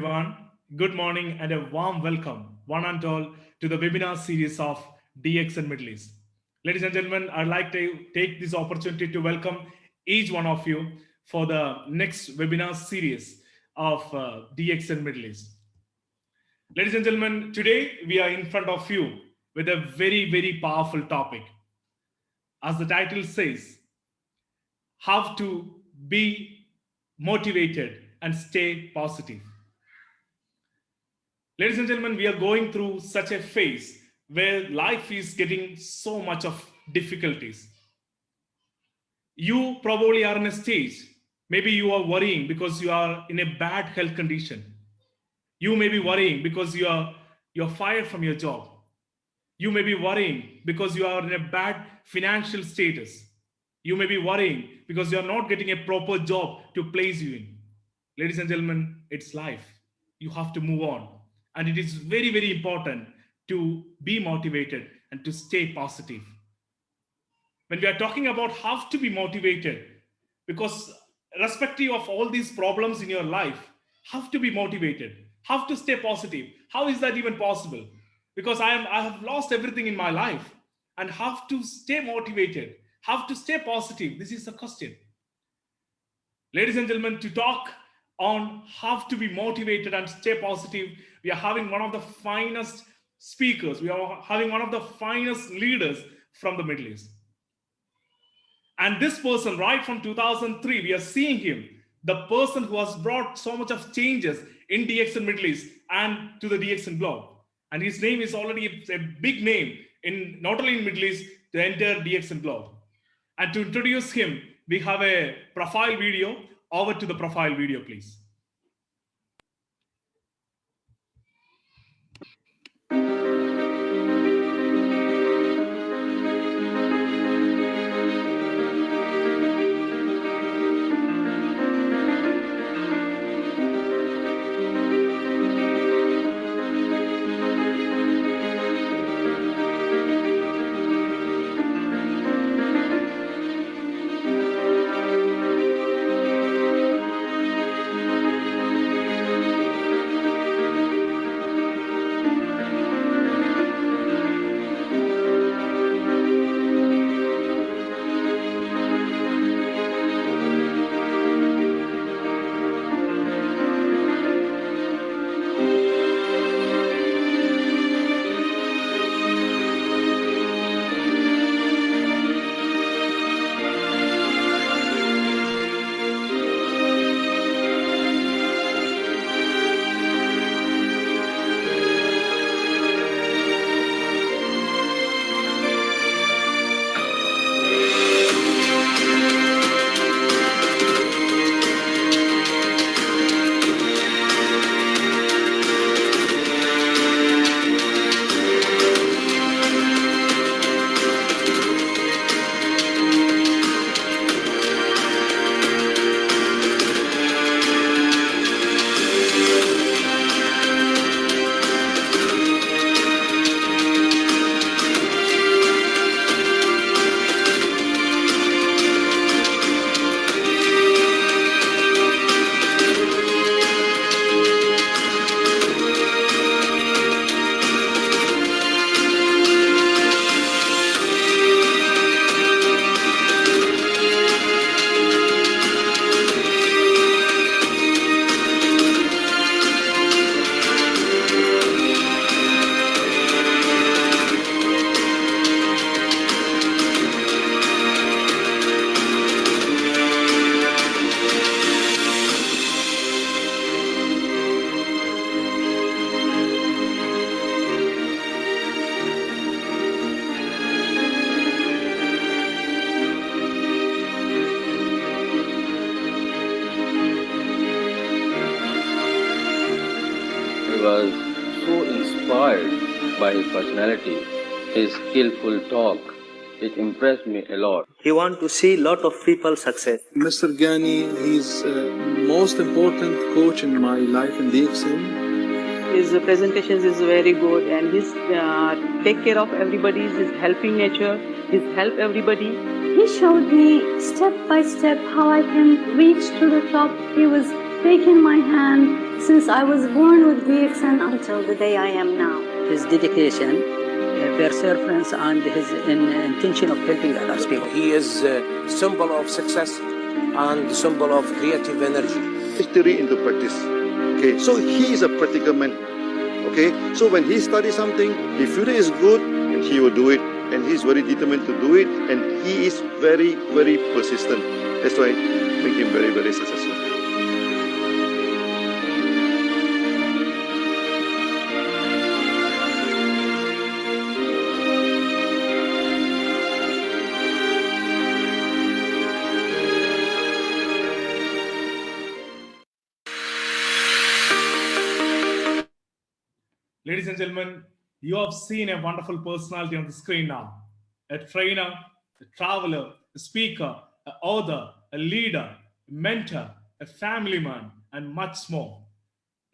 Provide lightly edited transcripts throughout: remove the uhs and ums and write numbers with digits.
everyone. Good morning and a warm welcome, one and all, to the webinar series of DX and Middle East. Ladies and gentlemen, I'd like to take this opportunity to welcome each one of you for the next webinar series of DX and Middle East. Ladies and gentlemen, today we are in front of you with a very powerful topic. As the title says, how to be motivated and stay positive. Ladies and gentlemen, we are going through such a phase where life is getting so much of difficulties. You probably are in a stage, maybe you are worrying because you are in a bad health condition. You may be worrying because you're fired from your job. You may be worrying because you are in a bad financial status. You may be worrying because you are not getting a proper job to place you in. Ladies and gentlemen, it's life. You have to move on. And it is very important to be motivated and to stay positive. When we are talking about how to be motivated, because irrespective of all these problems in your life, have to be motivated, have to stay positive. How is that even possible? Because I have lost everything in my life and have to stay motivated, have to stay positive. This is the question. Ladies and gentlemen, to talk on how to be motivated and stay positive, we are having one of the finest speakers. We are having one of the finest leaders from the Middle East. And this person, right from 2003, we are seeing him, the person who has brought so much of changes in DX and Middle East and to the DX and globe. And his name is already a big name in not only in Middle East, the entire DX and globe. And to introduce him, we have a profile video. Over to the profile video, please. Was so inspired by his personality, his skillful talk. It impressed me a lot. He want to see lot of people success. Mr. Ghani, he's most important coach in my life in DXM. His presentations is very good and his take care of everybody, his helping nature, his help everybody. He showed me step by step how I can reach to the top. He was taking my hand since I was born with DXN until the day I am now. His dedication, perseverance, and his intention of helping others people. He is a symbol of success and symbol of creative energy. Theory into practice. Okay, so he is a practical man. Okay, so when he studies something, he feels it is good, and he will do it, and he's very determined to do it, and he is very, very persistent. That's why make him very, very successful. Ladies and gentlemen, you have seen a wonderful personality on the screen now. A trainer, a traveler, a speaker, an author, a leader, a mentor, a family man, and much more.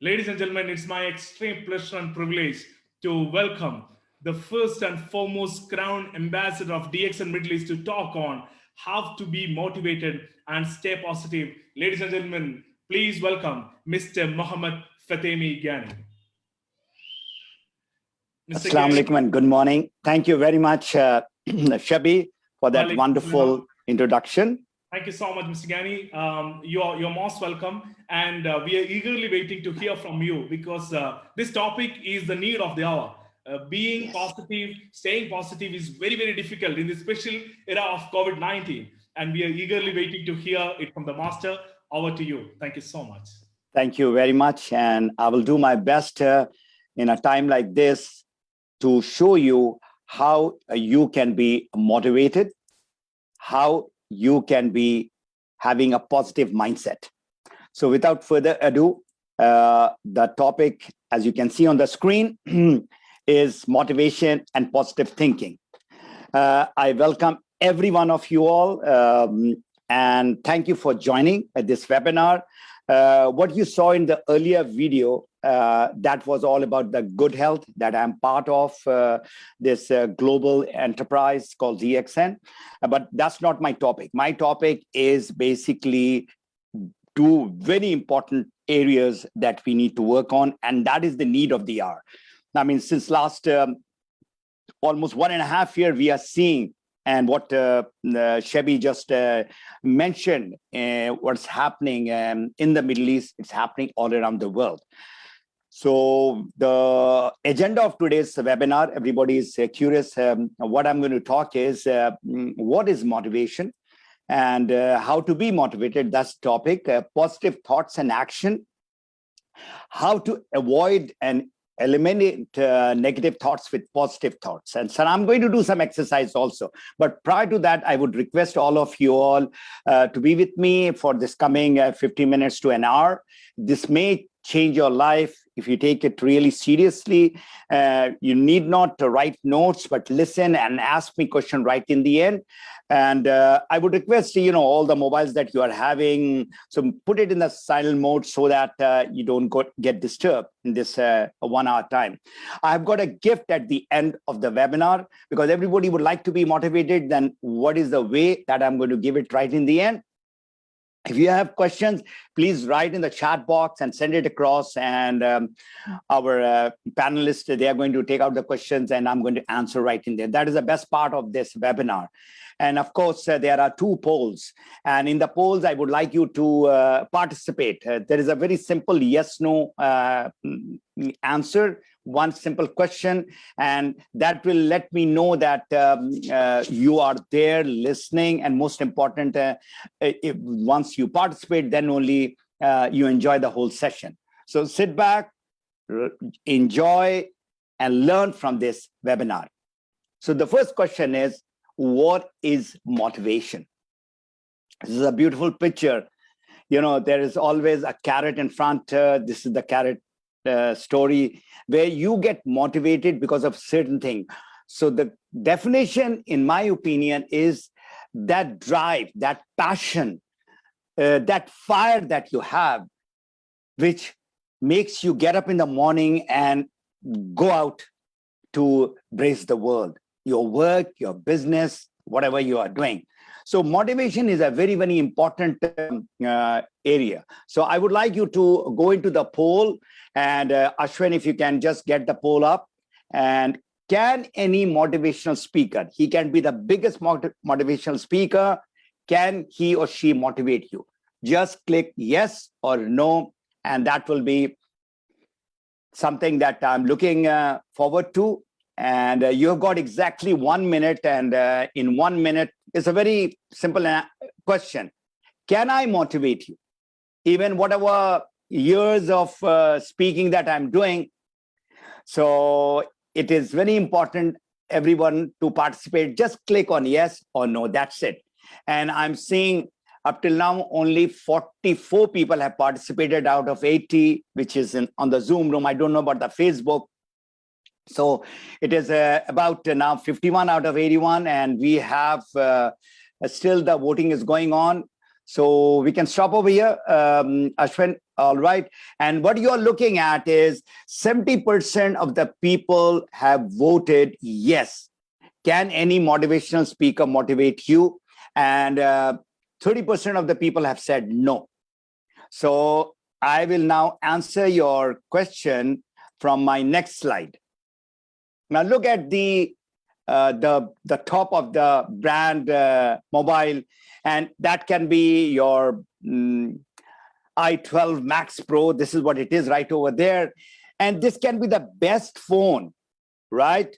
Ladies and gentlemen, it's my extreme pleasure and privilege to welcome the first and foremost crown ambassador of DXN Middle East to talk on how to be motivated and stay positive. Ladies and gentlemen, please welcome Mr. Mohammed Fatemi Ghani. Assalamu alaikum and good morning. Thank you very much, Shabi, for that wonderful introduction. Thank you so much, Mr. Ghani. You're most welcome. And we are eagerly waiting to hear from you because this topic is the need of the hour. Being positive, staying positive is very, very difficult in this special era of COVID-19. And we are eagerly waiting to hear it from the master. Over to you. Thank you so much. Thank you very much. And I will do my best in a time like this to show you how you can be motivated, how you can be having a positive mindset. So without further ado, the topic, as you can see on the screen, is motivation and positive thinking. I welcome every one of you all, and thank you for joining this webinar. What you saw in the earlier video, that was all about the good health that I'm part of this global enterprise called DXN. But that's not my topic. My topic is basically two very important areas that we need to work on, and that is the need of the hour. I mean, since last almost 1.5 years, we are seeing, and what Shabi just mentioned, what's happening in the Middle East, it's happening all around the world. So the agenda of today's webinar, everybody is curious. What I'm going to talk is what is motivation and how to be motivated. That's the topic. Positive thoughts and action. How to avoid and eliminate negative thoughts with positive thoughts. And so I'm going to do some exercise also. But prior to that, I would request all of you all to be with me for this coming 15 minutes to an hour. This may change your life if you take it really seriously. You need not to write notes, but listen and ask me question right in the end. And I would request, all the mobiles that you are having, so put it in the silent mode so that you don't get disturbed in this 1 hour time. I've got a gift at the end of the webinar because everybody would like to be motivated. Then what is the way that I'm going to give it right in the end? If you have questions, please write in the chat box and send it across. And our panelists, they are going to take out the questions and I'm going to answer right in there. That is the best part of this webinar. And of course, there are 2 polls. And in the polls, I would like you to participate. There is a very simple yes-no answer. One simple question, and that will let me know that you are there listening. And most important, once you participate, then only you enjoy the whole session. So sit back, enjoy, and learn from this webinar. So the first question is, what is motivation? This is a beautiful picture. There is always a carrot in front. This is the carrot story where you get motivated because of certain thing. So the definition, in my opinion, is that drive, that passion, that fire that you have, which makes you get up in the morning and go out to brace the world, your work, your business, whatever you are doing. So motivation is a very, very important area. So I would like you to go into the poll, and Ashwin, if you can just get the poll up. And can any motivational speaker, he can be the biggest motivational speaker, can he or she motivate you? Just click yes or no, and that will be something that I'm looking forward to. And you've got exactly 1 minute, and in 1 minute, it's a very simple question. Can I motivate you? Even whatever years of speaking that I'm doing. So it is very important, everyone, to participate. Just click on yes or no, that's it. And I'm seeing up till now, only 44 people have participated out of 80, which is on the Zoom room. I don't know about the Facebook. So it is about now 51 out of 81, and we have still the voting is going on. So we can stop over here, Ashwin. All right. And what you're looking at is 70% of the people have voted yes. Can any motivational speaker motivate you? And 30% of the people have said no. So I will now answer your question from my next slide. Now look at the top of the brand mobile, and that can be your i12 Max Pro. This is what it is right over there. And this can be the best phone, right,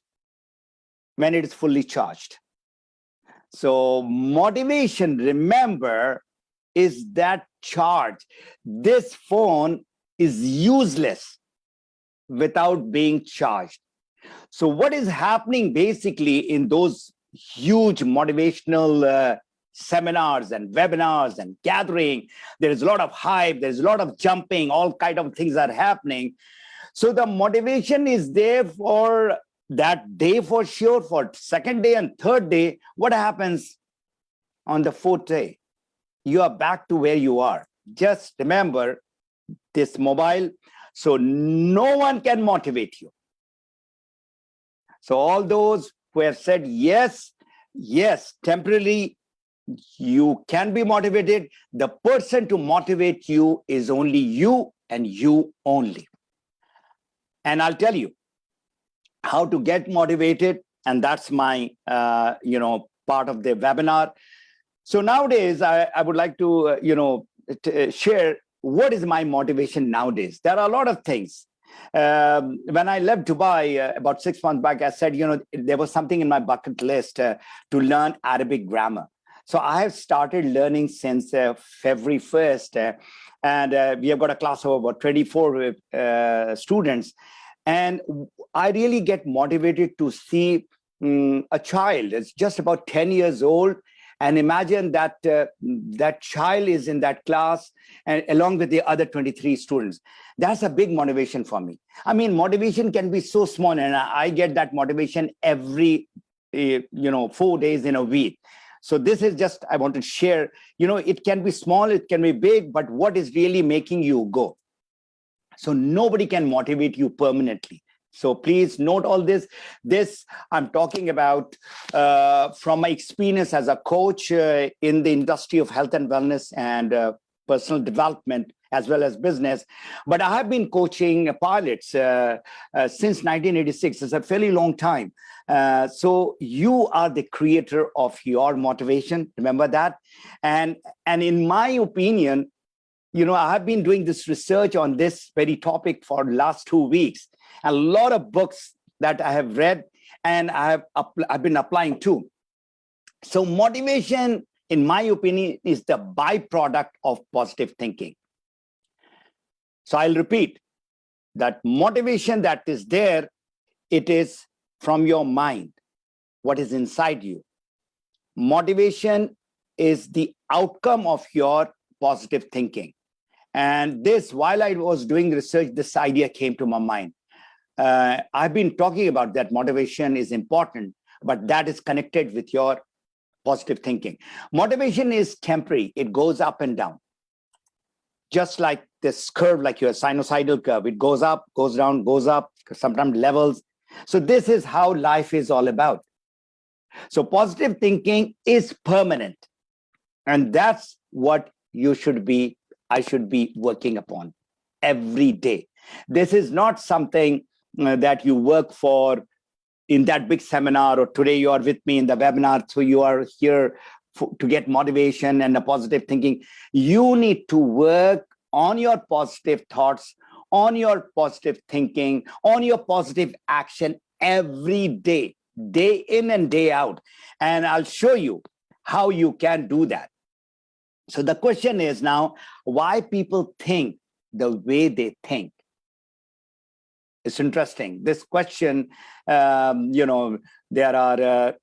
when it is fully charged. So motivation, remember, is that charge. This phone is useless without being charged. So what is happening basically in those huge motivational seminars and webinars and gathering, there is a lot of hype, there's a lot of jumping, all kind of things are happening. So the motivation is there for that day for sure, for second day and third day. What happens on the fourth day? You are back to where you are. Just remember this mobile. So no one can motivate you. So all those who have said yes, yes, temporarily, you can be motivated. The person to motivate you is only you and you only. And I'll tell you how to get motivated. And that's my, part of the webinar. So nowadays, I would like to, share what is my motivation nowadays. There are a lot of things. When I left Dubai about 6 months back, I said, there was something in my bucket list to learn Arabic grammar. So I have started learning since February 1st, and we have got a class of about 24 students. And I really get motivated to see a child. It's just about 10 years old. And imagine that that child is in that class and along with the other 23 students. That's a big motivation for me. I mean, motivation can be so small, and I get that motivation every, 4 days in a week. So this is just, I want to share, it can be small, it can be big, but what is really making you go? So nobody can motivate you permanently. So please note all this. This I'm talking about from my experience as a coach in the industry of health and wellness and personal development, as well as business. But I have been coaching pilots since 1986. It's a fairly long time. So you are the creator of your motivation. Remember that. And in my opinion, I have been doing this research on this very topic for the last 2 weeks. A lot of books that I have read and I've been applying to. So motivation, in my opinion, is the byproduct of positive thinking. So I'll repeat that motivation that is there, it is from your mind, what is inside you. Motivation is the outcome of your positive thinking. And this, while I was doing research, this idea came to my mind. I've been talking about that motivation is important, but that is connected with your positive thinking. Motivation is temporary. It goes up and down. Just like this curve, like your sinusoidal curve, it goes up, goes down, goes up, sometimes levels. So this is how life is all about. So positive thinking is permanent. And that's what I should be working upon every day. This is not something that you work for in that big seminar, or today you are with me in the webinar, so you are here to get motivation and a positive thinking. You need to work on your positive thoughts, on your positive thinking, on your positive action every day, day in and day out. And I'll show you how you can do that. So the question is now, why people think the way they think? It's interesting. This question, there are a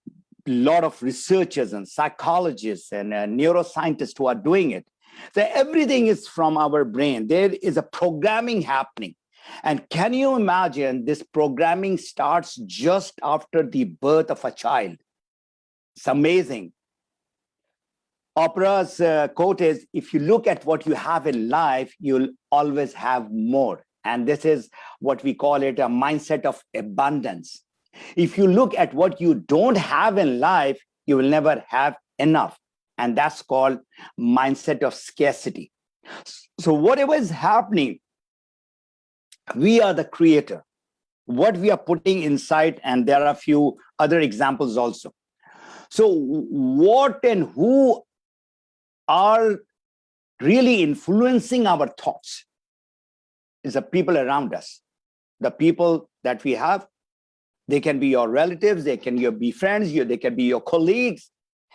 lot of researchers and psychologists and neuroscientists who are doing it. So everything is from our brain. There is a programming happening. And can you imagine this programming starts just after the birth of a child? It's amazing. Oprah's quote is, if you look at what you have in life, you'll always have more. And this is what we call it, a mindset of abundance. If you look at what you don't have in life, you will never have enough. And that's called mindset of scarcity. So whatever is happening, we are the creator. What we are putting inside, and there are a few other examples also. So what and who are really influencing our thoughts is the people around us. The people that we have, they can be your relatives, they can be friends, they can be your colleagues.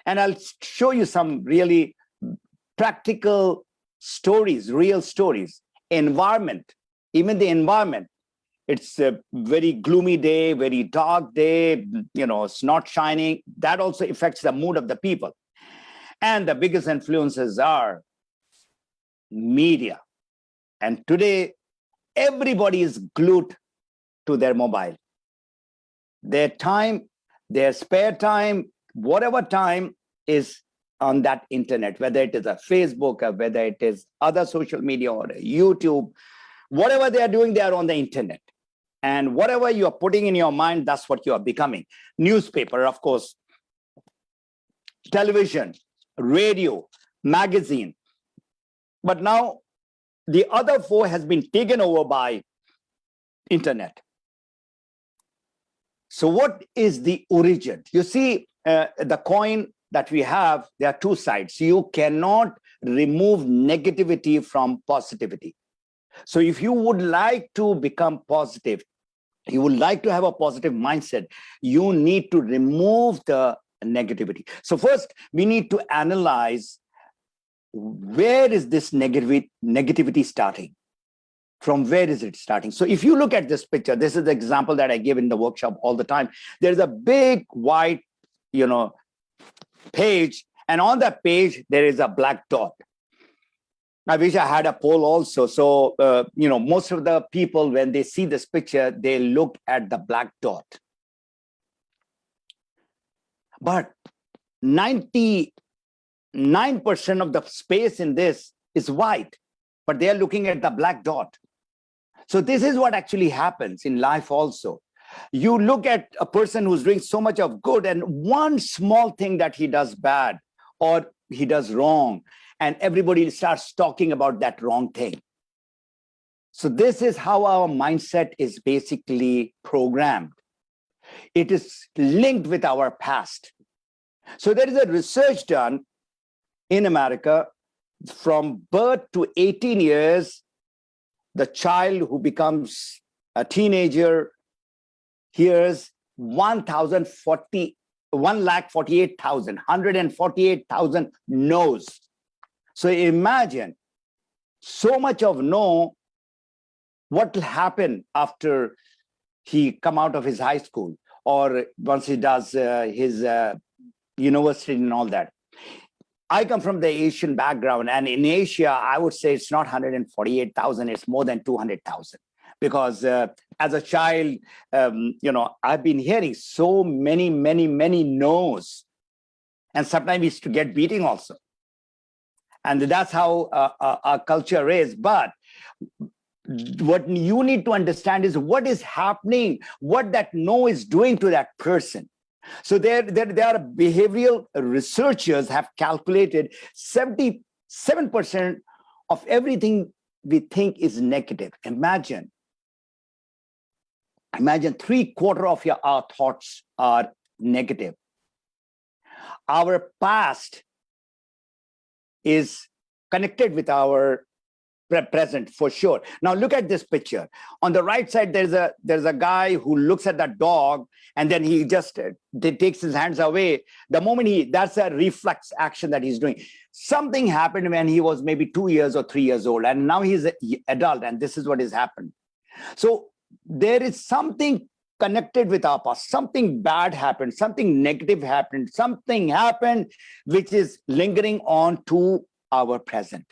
And I'll show you some really practical stories, real stories. Environment, even the environment. It's a very gloomy day, very dark day, it's not shining. That also affects the mood of the people. And the biggest influences are media. And today, everybody is glued to their mobile. Their time, their spare time, whatever time is on that internet, whether it is a Facebook, or whether it is other social media or YouTube, whatever they are doing, they are on the internet. And whatever you are putting in your mind, that's what you are becoming. Newspaper, of course, television, radio, magazine. But now the other four has been taken over by internet. So what is the origin? You see, the coin that we have, there are two sides. You cannot remove negativity from positivity. So if you would like to become positive, you would like to have a positive mindset, you need to remove the negativity. So first, we need to analyze, where is this negativity starting? From where is it starting? So if you look at this picture, this is the example that I give in the workshop all the time. There's a big white, page, and on that page, there is a black dot. I wish I had a poll also. So, most of the people, when they see this picture, they look at the black dot. But 99% of the space in this is white, but they are looking at the black dot. So this is what actually happens in life also. You look at a person who's doing so much of good, and one small thing that he does bad or he does wrong, and everybody starts talking about that wrong thing. So this is how our mindset is basically programmed. It is linked with our past. So there is a research done in America. From birth to 18 years, the child who becomes a teenager hears 148,000 no's. So imagine so much of no, what will happen after he come out of his high school, or once he does his university and all that. I come from the Asian background, and in Asia, I would say it's not 148,000, it's more than 200,000. Because as a child, I've been hearing so many no's. And sometimes we used to get beating also. And that's how our culture is. But what you need to understand is what is happening, what that no is doing to that person. So there are behavioral researchers have calculated 77% of everything we think is negative. Imagine 3/4 of our thoughts are negative. Our past is connected with our present for sure. Now look at this picture. On the right side, there's a guy who looks at that dog and then he just takes his hands away. The moment that's a reflex action that he's doing. Something happened when he was maybe 2 years or 3 years old, and now he's an adult, and this is what has happened. So there is something connected with our past. Something bad happened, something negative happened, something happened which is lingering on to our present.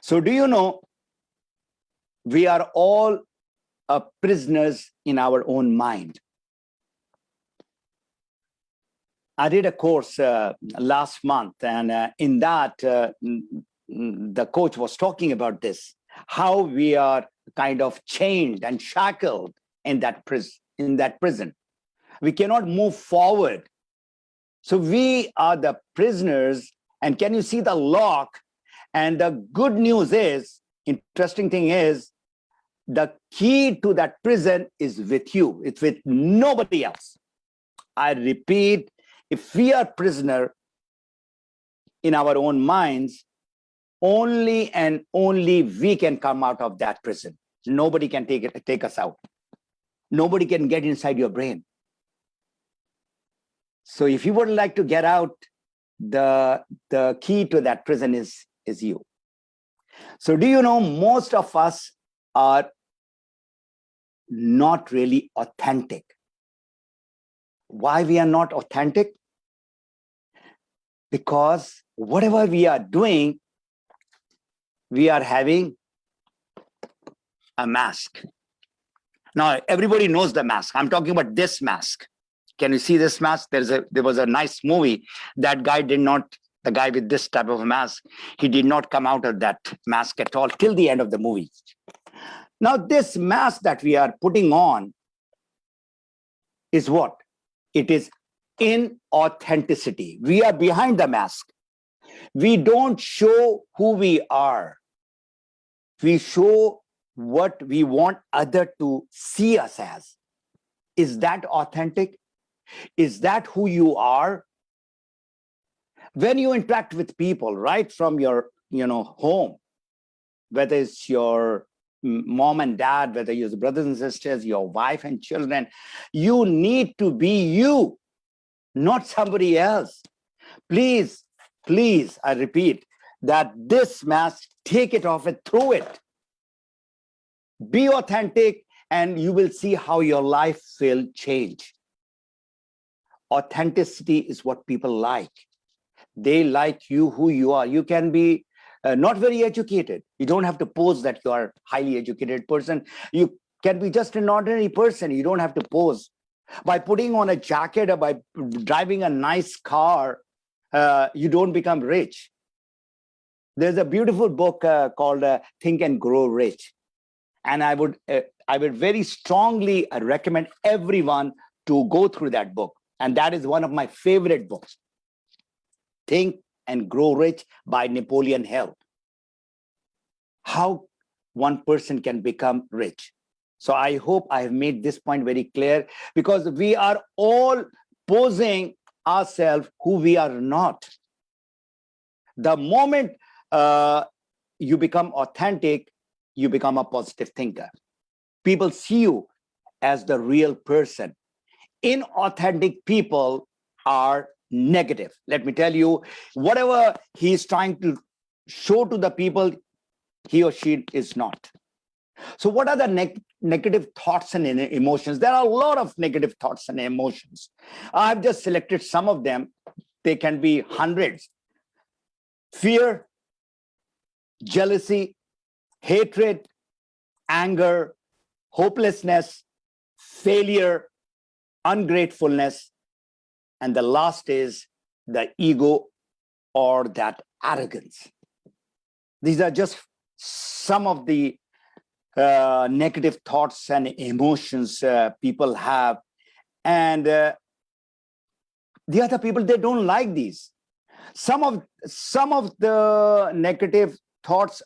So do you know, we are all prisoners in our own mind. I did a course last month, and in that, the coach was talking about this, how we are kind of chained and shackled in that prison. We cannot move forward. So we are the prisoners, and can you see the lock? And the good news is, interesting thing is, the key to that prison is with you. It's with nobody else. I repeat, if we are prisoner in our own minds, only and only we can come out of that prison. Nobody can take us out. Nobody can get inside your brain. So if you would like to get out, the key to that prison is you. So do you know, most of us are not really authentic. Why we are not authentic? Because whatever we are doing, we are having a mask. Now, everybody knows the mask. I'm talking about this mask. Can you see this mask? There was a nice movie. That guy the guy with this type of mask, he did not come out of that mask at all till the end of the movie. Now, this mask that we are putting on is what? It is inauthenticity. We are behind the mask. We don't show who we are. We show what we want others to see us as. Is that authentic? Is that who you are? When you interact with people, right from your home, whether it's your mom and dad, whether you're brothers and sisters, your wife and children, you need to be you, not somebody else. Please, I repeat, that this mask, take it off and throw it. Be authentic, and you will see how your life will change. Authenticity is what people like. They like you who you are. You can be not very educated. You don't have to pose that you are a highly educated person. You can be just an ordinary person. You don't have to pose. By putting on a jacket or by driving a nice car, you don't become rich. There's a beautiful book called Think and Grow Rich. And I would very strongly recommend everyone to go through that book. And that is one of my favorite books. Think and Grow Rich by Napoleon Hill. How one person can become rich. So I hope I have made this point very clear, because we are all posing ourselves who we are not. The moment you become authentic, you become a positive thinker. People see you as the real person. Inauthentic people are negative. Let me tell you, whatever he is trying to show to the people, he or she is not. So what are the negative thoughts and emotions? There are a lot of negative thoughts and emotions. I've just selected some of them. They can be hundreds. Fear, jealousy, hatred, anger, hopelessness, failure, ungratefulness, and the last is the ego or that arrogance. These are just some of the negative thoughts and emotions people have. And the other people, they don't like these. Some of the negative thoughts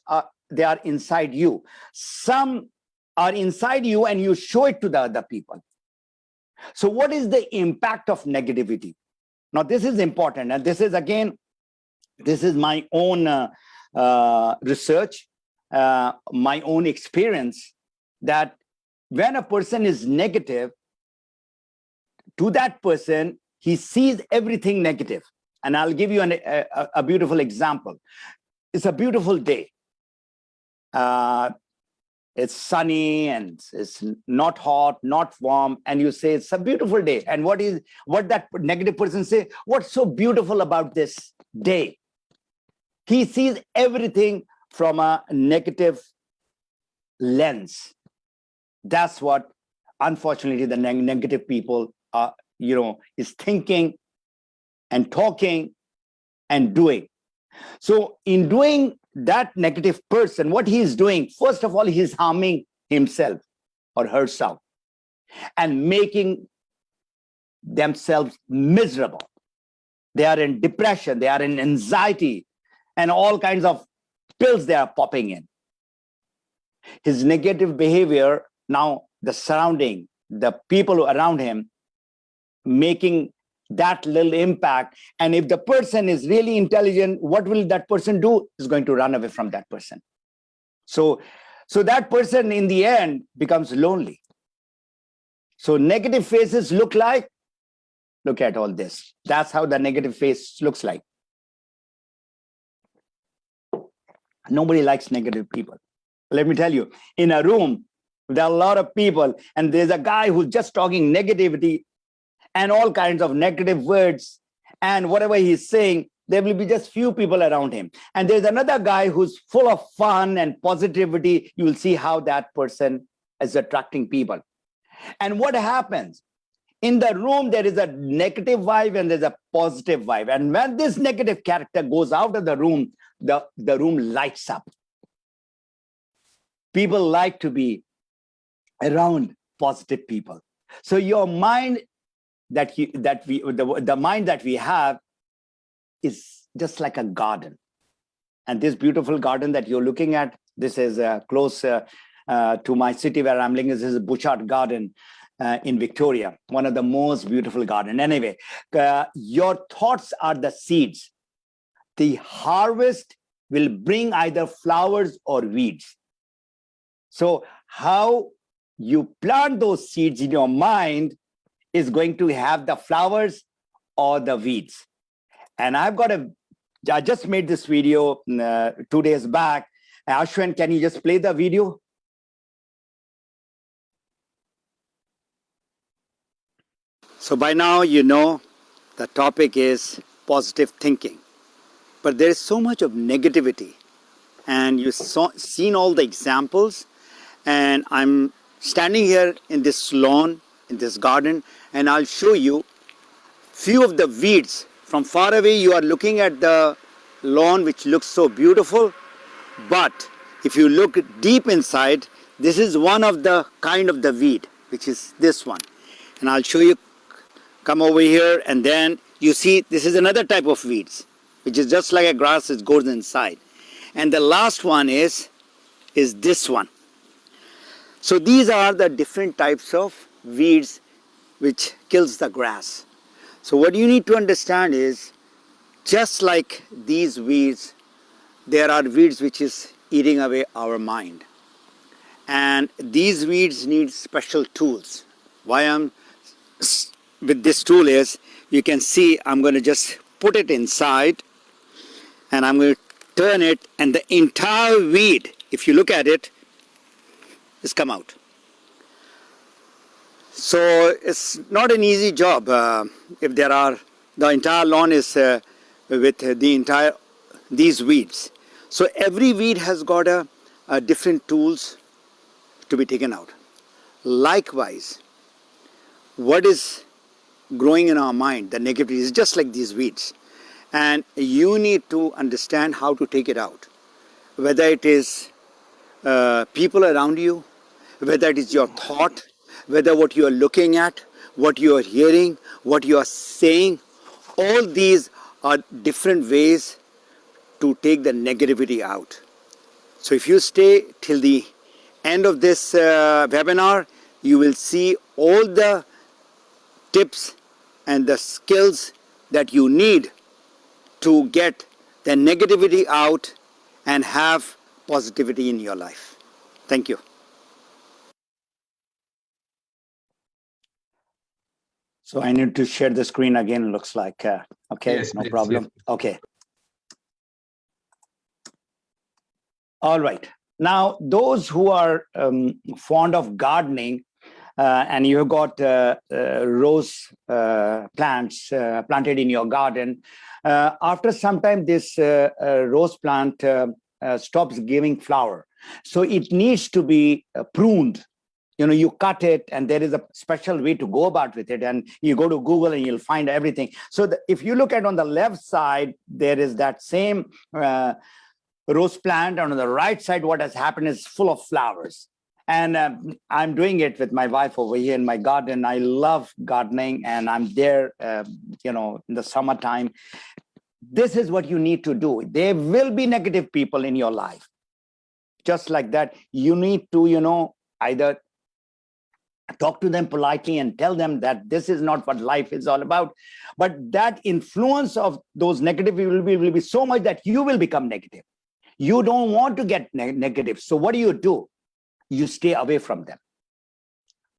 they are inside you. Some are inside you and you show it to the other people. So what is the impact of negativity? Now, this is important. And this is, again, this is my own research, my own experience, that when a person is negative, to that person, he sees everything negative. And I'll give you a beautiful example. It's a beautiful day. It's sunny and it's not hot, not warm. And you say, it's a beautiful day. And what that negative person say? What's so beautiful about this day? He sees everything from a negative lens. That's what, unfortunately, the negative people are, is thinking and talking and doing. So in doing that negative person, what he is doing, first of all, he is harming himself or herself and making themselves miserable. They are in depression, they are in anxiety, and all kinds of pills they are popping in. His negative behavior, now the surrounding, the people around him, making that little impact. And if the person is really intelligent, what will that person do? Is going to run away from that person. So that person in the end becomes lonely. So negative faces look at all this. That's how the negative face looks like. Nobody likes negative people. Let me tell you, in a room, there are a lot of people, and there's a guy who's just talking negativity and all kinds of negative words, and whatever he's saying, there will be just few people around him. And there's another guy who's full of fun and positivity. You will see how that person is attracting people. And what happens? In the room, there is a negative vibe and there's a positive vibe. And when this negative character goes out of the room, the room lights up. People like to be around positive people. So your mind the mind that we have is just like a garden. And this beautiful garden that you're looking at, this is close to my city where I'm living. This is Bouchard Garden in Victoria, one of the most beautiful gardens. Anyway, your thoughts are the seeds. The harvest will bring either flowers or weeds. So how you plant those seeds in your mind is going to have the flowers or the weeds. And I just made this video 2 days back. Ashwin, can you just play the video? So by now, you know, the topic is positive thinking. But there is so much of negativity. And you've seen all the examples. And I'm standing here in this lawn, in this garden, and I'll show you few of the weeds. From far away, you are looking at the lawn, which looks so beautiful. But if you look deep inside, this is one of the kind of the weed, which is this one. And I'll show you, come over here, and then you see this is another type of weeds, which is just like a grass, it goes inside. And the last one is this one. So these are the different types of weeds which kills the grass. So what you need to understand is, just like these weeds, there are weeds which is eating away our mind. And these weeds need special tools. Why I'm with this tool is, you can see I'm going to just put it inside and I'm going to turn it, and the entire weed, if you look at it, is come out. So it's not an easy job. If the entire lawn is with these weeds. So every weed has got a different tools to be taken out. Likewise, what is growing in our mind, the negativity, is just like these weeds. And you need to understand how to take it out. Whether it is people around you, whether it is your thought, whether what you are looking at, what you are hearing, what you are saying, all these are different ways to take the negativity out. So if you stay till the end of this webinar, you will see all the tips and the skills that you need to get the negativity out and have positivity in your life. Thank you. So I need to share the screen again, looks like. Okay, Yes, no please, problem. yes. Okay. All right. Now, those who are fond of gardening, and you've got rose plants planted in your garden, after some time, this rose plant stops giving flower. So it needs to be pruned. You know, you cut it, and there is a special way to go about with it. And you go to Google and you'll find everything. So if you look at on the left side, there is that same rose plant, and on the right side, what has happened is full of flowers. And I'm doing it with my wife over here in my garden. I love gardening, and I'm there, you know, in the summertime. This is what you need to do. There will be negative people in your life. Just like that, you need to, you know, either talk to them politely and tell them that this is not what life is all about. But that influence of those negative will be so much that you will become negative. You don't want to get negative. So what do? You stay away from them.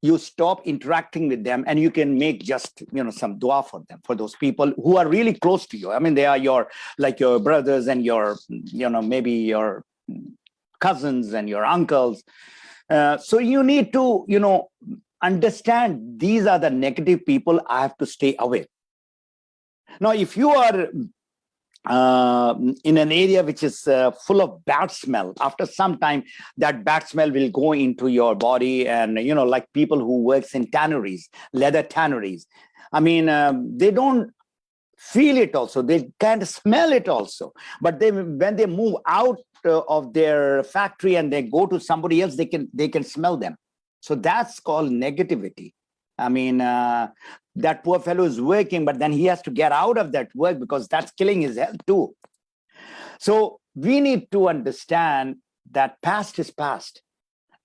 You stop interacting with them, and you can make just, you know, some dua for them, for those people who are really close to you. I mean, they are your, like your brothers and your, you know, maybe your cousins and your uncles. So you need to, you know, understand these are the negative people I have to stay away. Now, if you are in an area which is full of bad smell, after some time that bad smell will go into your body. And you know, like people who works in tanneries, leather tanneries, I mean, they don't feel it also, they can't smell it also, but they, when they move out of their factory and they go to somebody else, they can smell them. So that's called negativity. I mean, that poor fellow is working, but then he has to get out of that work because that's killing his health too. So we need to understand that past is past.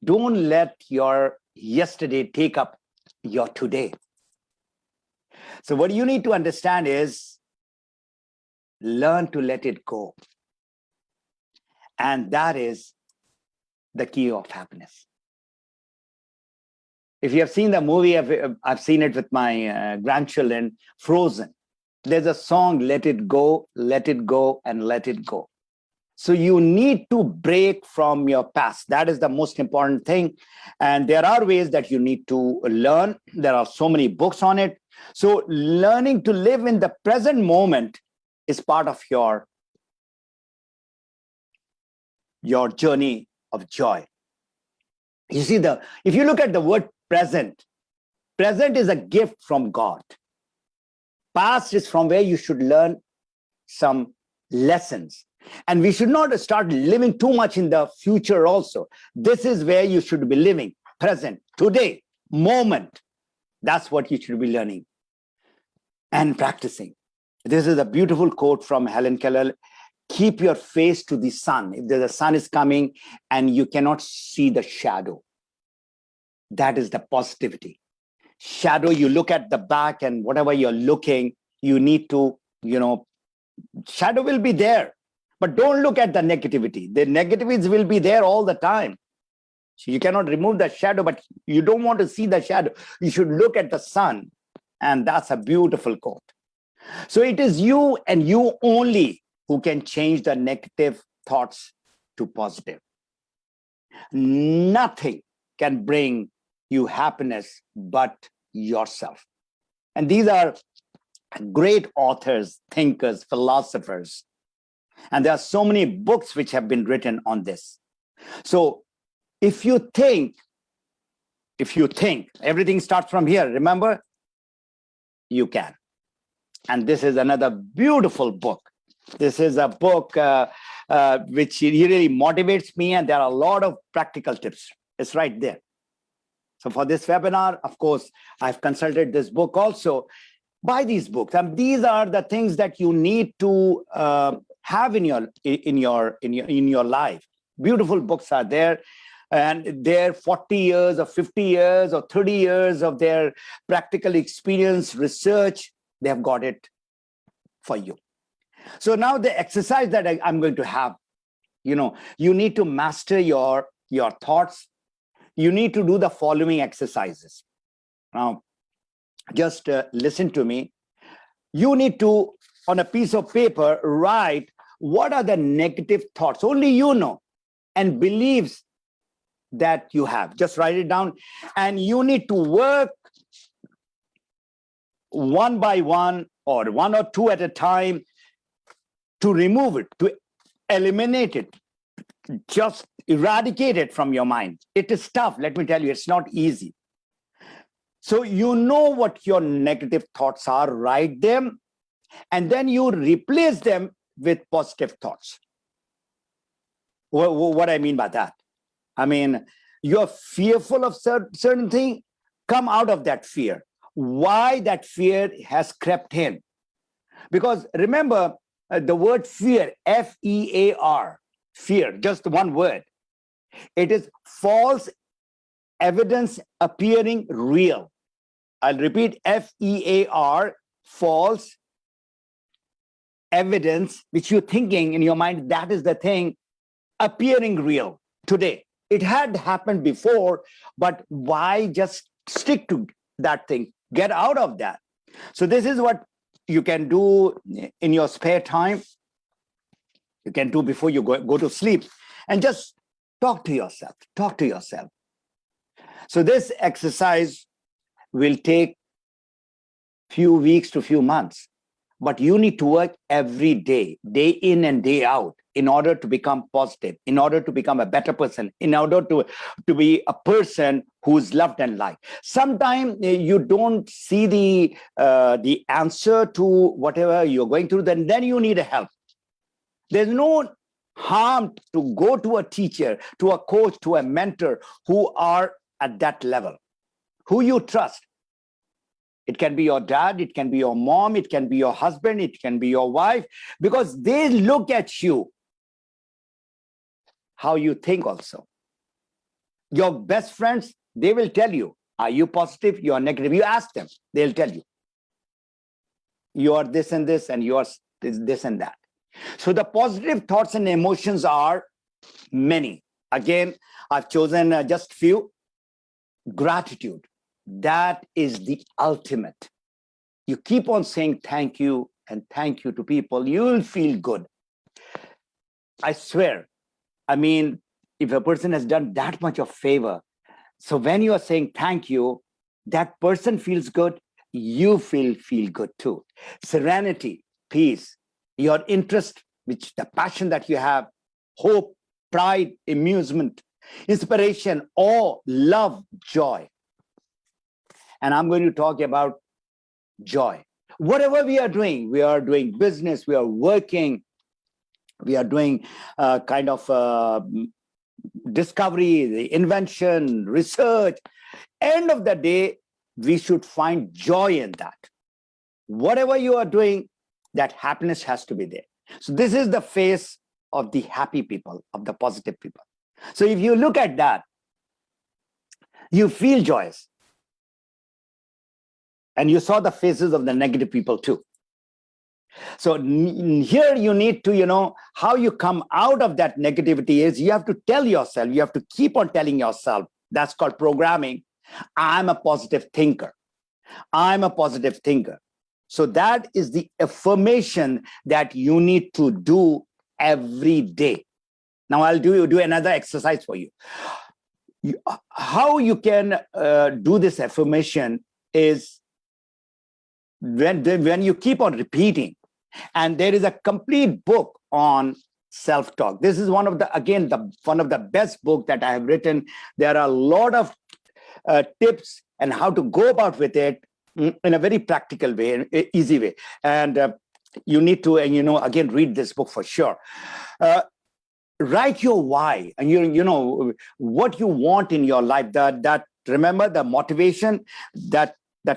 Don't let your yesterday take up your today. So what you need to understand is learn to let it go. And that is the key of happiness. If you have seen the movie, I've seen it with my grandchildren, Frozen. There's a song, let it go, and let it go. So you need to break from your past. That is the most important thing. And there are ways that you need to learn. There are so many books on it. So learning to live in the present moment is part of your journey of joy. You see, if you look at the word present is a gift from God. Past is from where you should learn some lessons. And we should not start living too much in the future also. This is where you should be living, present, today, moment. That's what you should be learning and practicing. This is a beautiful quote from Helen Keller. Keep your face to the sun. If the sun is coming and you cannot see the shadow, that is the positivity. Shadow, you look at the back and whatever you're looking, you need to, you know, shadow will be there, but don't look at the negativity. The negativities will be there all the time. So you cannot remove the shadow, but you don't want to see the shadow. You should look at the sun. And that's a beautiful quote. So it is you and you only who can change the negative thoughts to positive. Nothing can bring you happiness but yourself. And these are great authors, thinkers, philosophers. And there are so many books which have been written on this. So if you think, everything starts from here, remember, you can. And this is another beautiful book. This is a book which really motivates me, and there are a lot of practical tips. It's right there. So for this webinar, of course, I've consulted this book also. Buy these books. And these are the things that you need to have in your life. Beautiful books are there, and they're 40 years or 50 years or 30 years of their practical experience, research. They have got it for you. So now the exercise that I'm going to have, you need to master your thoughts. You need to do the following exercises. Now, just listen to me. You need to, on a piece of paper, write what are the negative thoughts, only you know, and beliefs that you have. Just write it down. And you need to work one by one or one or two at a time to remove it, to eliminate it, just eradicate it from your mind. It is tough, let me tell you, it's not easy. So you know what your negative thoughts are, write them, and then you replace them with positive thoughts. What I mean by that? I mean, you're fearful of certain thing, come out of that fear. Why that fear has crept in? Because remember, the word fear, F-E-A-R, fear, just one word. It is false evidence appearing real. I'll repeat, F-E-A-R, false evidence, which you're thinking in your mind, that is the thing appearing real today. It had happened before, but why just stick to that thing? Get out of that. So this is what you can do in your spare time. You can do before you go to sleep, and just talk to yourself. Talk to yourself. So this exercise will take few weeks to few months, but you need to work every day, day in and day out, in order to become positive, in order to become a better person, in order to be a person who's loved and liked. Sometimes you don't see the answer to whatever you're going through, then you need help. There's no harm to go to a teacher, to a coach, to a mentor who are at that level, who you trust. It can be your dad, it can be your mom, it can be your husband, it can be your wife, because they look at you, how you think also. Your best friends, they will tell you, are you positive, you are negative? You ask them, they'll tell you. You are this and this, and you are this and that. So the positive thoughts and emotions are many. Again, I've chosen just few. Gratitude. That is the ultimate. You keep on saying thank you and thank you to people, you will feel good. I swear. I mean, if a person has done that much of favor, so when you are saying thank you, that person feels good, you feel good too. Serenity, peace, your interest, which the passion that you have, hope, pride, amusement, inspiration, awe, love, joy. And I'm going to talk about joy. Whatever we are doing business, we are working, we are doing kind of discovery, the invention, research. End of the day, we should find joy in that. Whatever you are doing, that happiness has to be there. So this is the face of the happy people, of the positive people. So if you look at that, you feel joyous. And you saw the faces of the negative people too. So here you need to, how you come out of that negativity is you have to tell yourself, you have to keep on telling yourself, that's called programming. I'm a positive thinker. I'm a positive thinker. So that is the affirmation that you need to do every day. Now I'll do another exercise for you. How you can do this affirmation is when you keep on repeating. And there is a complete book on self-talk. This is one of the best books that I have written. There are a lot of tips and how to go about with it in a very practical way, easy way. And you need to, again, read this book for sure. Write your why and you know what you want in your life, that Remember the motivation, that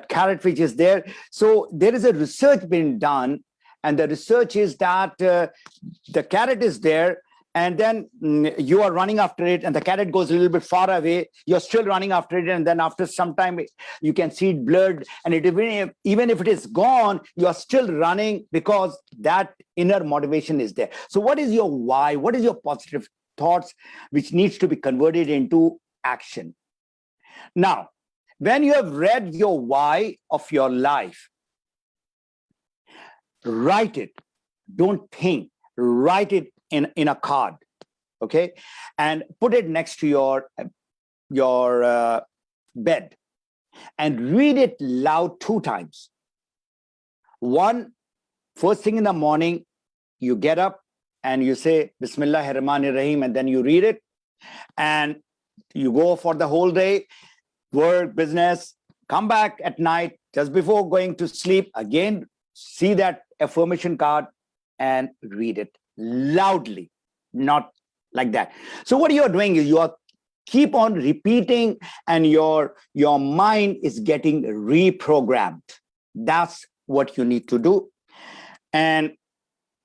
carrot which is there. So there is a research being done, and the research is that the carrot is there, and then you are running after it, and the carrot goes a little bit far away. You're still running after it, and then after some time, you can see it blurred. And even if it is gone, you are still running because that inner motivation is there. So what is your why? What is your positive thoughts which needs to be converted into action? Now, when you have read your why of your life, write it. Don't think. Write it in a card, okay? And put it next to your bed and read it loud 2 times. One, first thing in the morning, you get up and you say, Bismillahir Rahmanir Rahim, and then you read it. And you go for the whole day, work, business, come back at night, just before going to sleep, again, see that affirmation card and read it loudly, not like that. So what you are doing is you are keep on repeating, and your mind is getting reprogrammed. That's what you need to do. And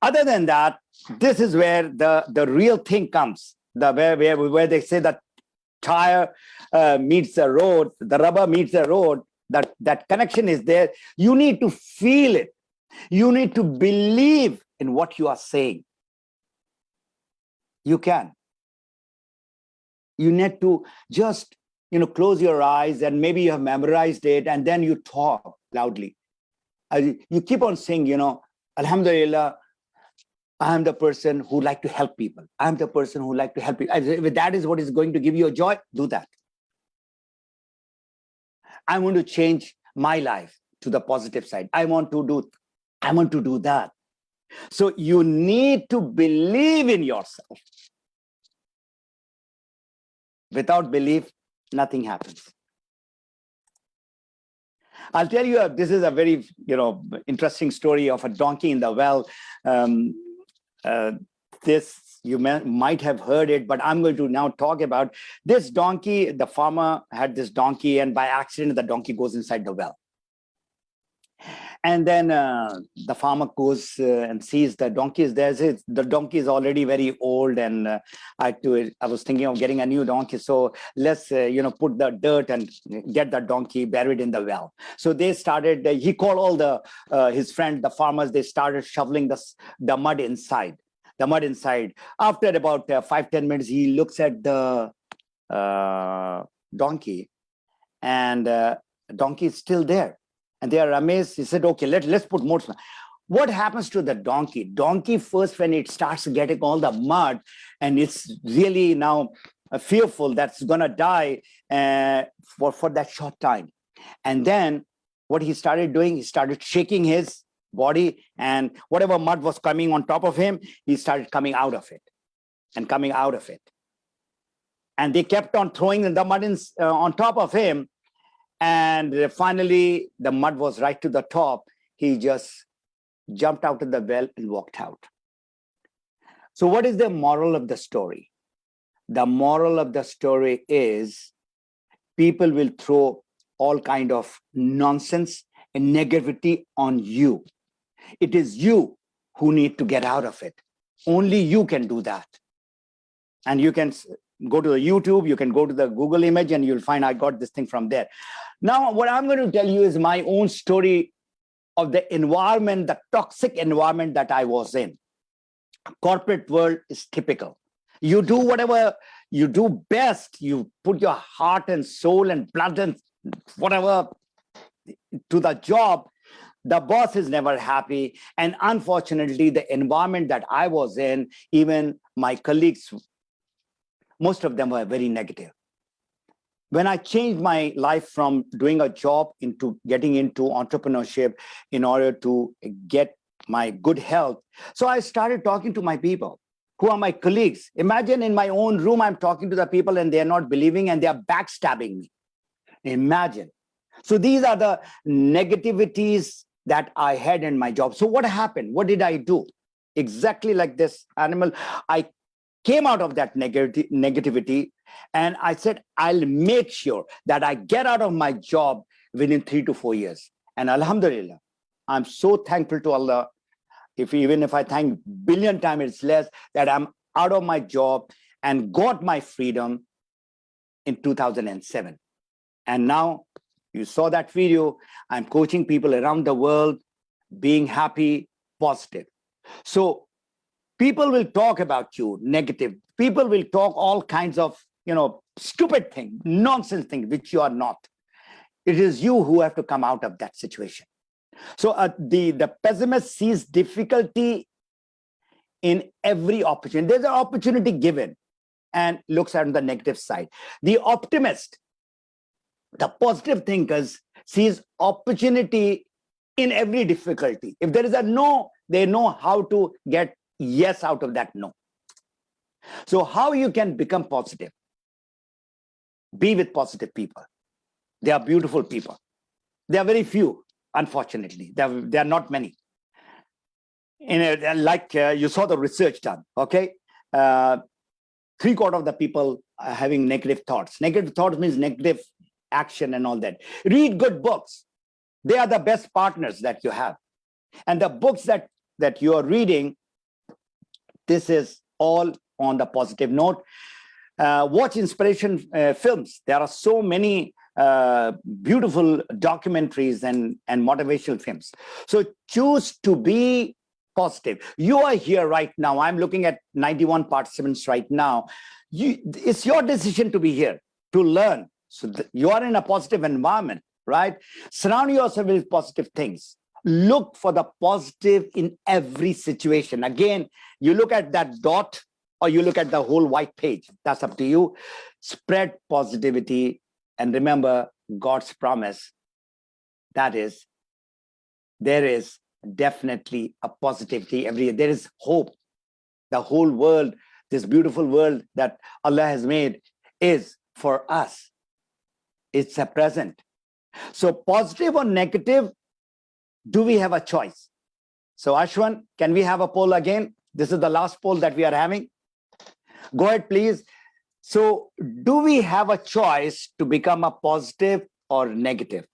other than that, this is where the real thing comes, where they say that tire meets the road, the rubber meets the road, that connection is there. You need to feel it. You need to believe in what you are saying. You can. You need to just, close your eyes, and maybe you have memorized it, and then you talk loudly. You keep on saying, Alhamdulillah, I am the person who like to help people. I am the person who like to help people. If that is what is going to give you a joy, do that. I want to change my life to the positive side. I want to do that. So you need to believe in yourself. Without belief, nothing happens. I'll tell you, this is a very, interesting story of a donkey in the well. This you might have heard it, but I'm going to now talk about this donkey. The farmer had this donkey, and by accident, the donkey goes inside the well. And then the farmer goes and sees the donkey is there. The donkey is already very old, and I was thinking of getting a new donkey. So let's put the dirt and get the donkey buried in the well. So they started. He called all his friends, the farmers. They started shoveling the mud inside. After about 5-10 minutes, he looks at the donkey, and the donkey is still there. And they are amazed. He said, okay, let's put more. What happens to the donkey? Donkey first, when it starts getting all the mud, and it's really now fearful that it's going to die for that short time. And then what he started doing, he started shaking his body, and whatever mud was coming on top of him, he started coming out of it. And they kept on throwing the mud on top of him. And finally, the mud was right to the top. He just jumped out of the well and walked out. So what is the moral of the story? The moral of the story is people will throw all kind of nonsense and negativity on you. It is you who need to get out of it. Only you can do that. And you can go to the YouTube, you can go to the Google image, and you'll find I got this thing from there. Now, what I'm going to tell you is my own story of the environment, the toxic environment that I was in. Corporate world is typical. You do whatever you do best. You put your heart and soul and blood and whatever to the job. The boss is never happy. And unfortunately, the environment that I was in, even my colleagues, most of them were very negative. When I changed my life from doing a job into getting into entrepreneurship in order to get my good health, so I started talking to my people who are my colleagues. Imagine in my own room, I'm talking to the people and they're not believing and they are backstabbing me. Imagine. So these are the negativities that I had in my job. So what happened? What did I do? Exactly like this animal, I came out of that negativity, and I said, I'll make sure that I get out of my job within 3 to 4 years. And alhamdulillah, I'm so thankful to Allah. Even if I thank billion times, it's less, that I'm out of my job and got my freedom in 2007. And now you saw that video. I'm coaching people around the world, being happy, positive. So people will talk about you negative. People will talk all kinds of, stupid things, nonsense things, which you are not. It is you who have to come out of that situation. So the pessimist sees difficulty in every opportunity. There's an opportunity given and looks at the negative side. The optimist, the positive thinkers, sees opportunity in every difficulty. If there is a no, they know how to get yes out of that no. So how you can become positive? Be with positive people. They are beautiful people. They are very few. Unfortunately, there are not many. You saw the research done, okay? 3/4 of the people are having negative thoughts. Negative thoughts means negative action and all that. Read good books. They are the best partners that you have. And the books that you are reading, this is all on the positive note. Watch inspiration films. There are so many beautiful documentaries and motivational films. So choose to be positive. You are here right now. I'm looking at 91 participants right now. It's your decision to be here, to learn. So you are in a positive environment, right? Surround yourself with positive things. Look for the positive in every situation. Again, you look at that dot or you look at the whole white page. That's up to you. Spread positivity. And remember God's promise, that is, there is definitely a positivity every year. There is hope. The whole world, this beautiful world that Allah has made is for us. It's a present. So positive or negative, do we have a choice? So Ashwan, can we have a poll again? This is the last poll that we are having. Go ahead, please. So do we have a choice to become a positive or negative?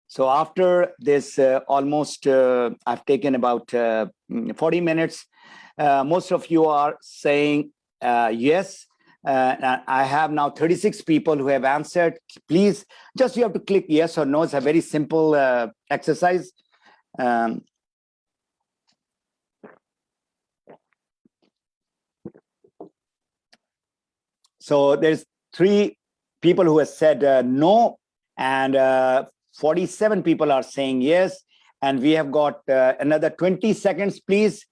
So after this I've taken about 40 minutes. Most of you are saying yes. I have now 36 people who have answered. Please, you have to click yes or no. It's a very simple exercise. So there's 3 people who have said no, and 47 people are saying yes. And we have got another 20 seconds. Please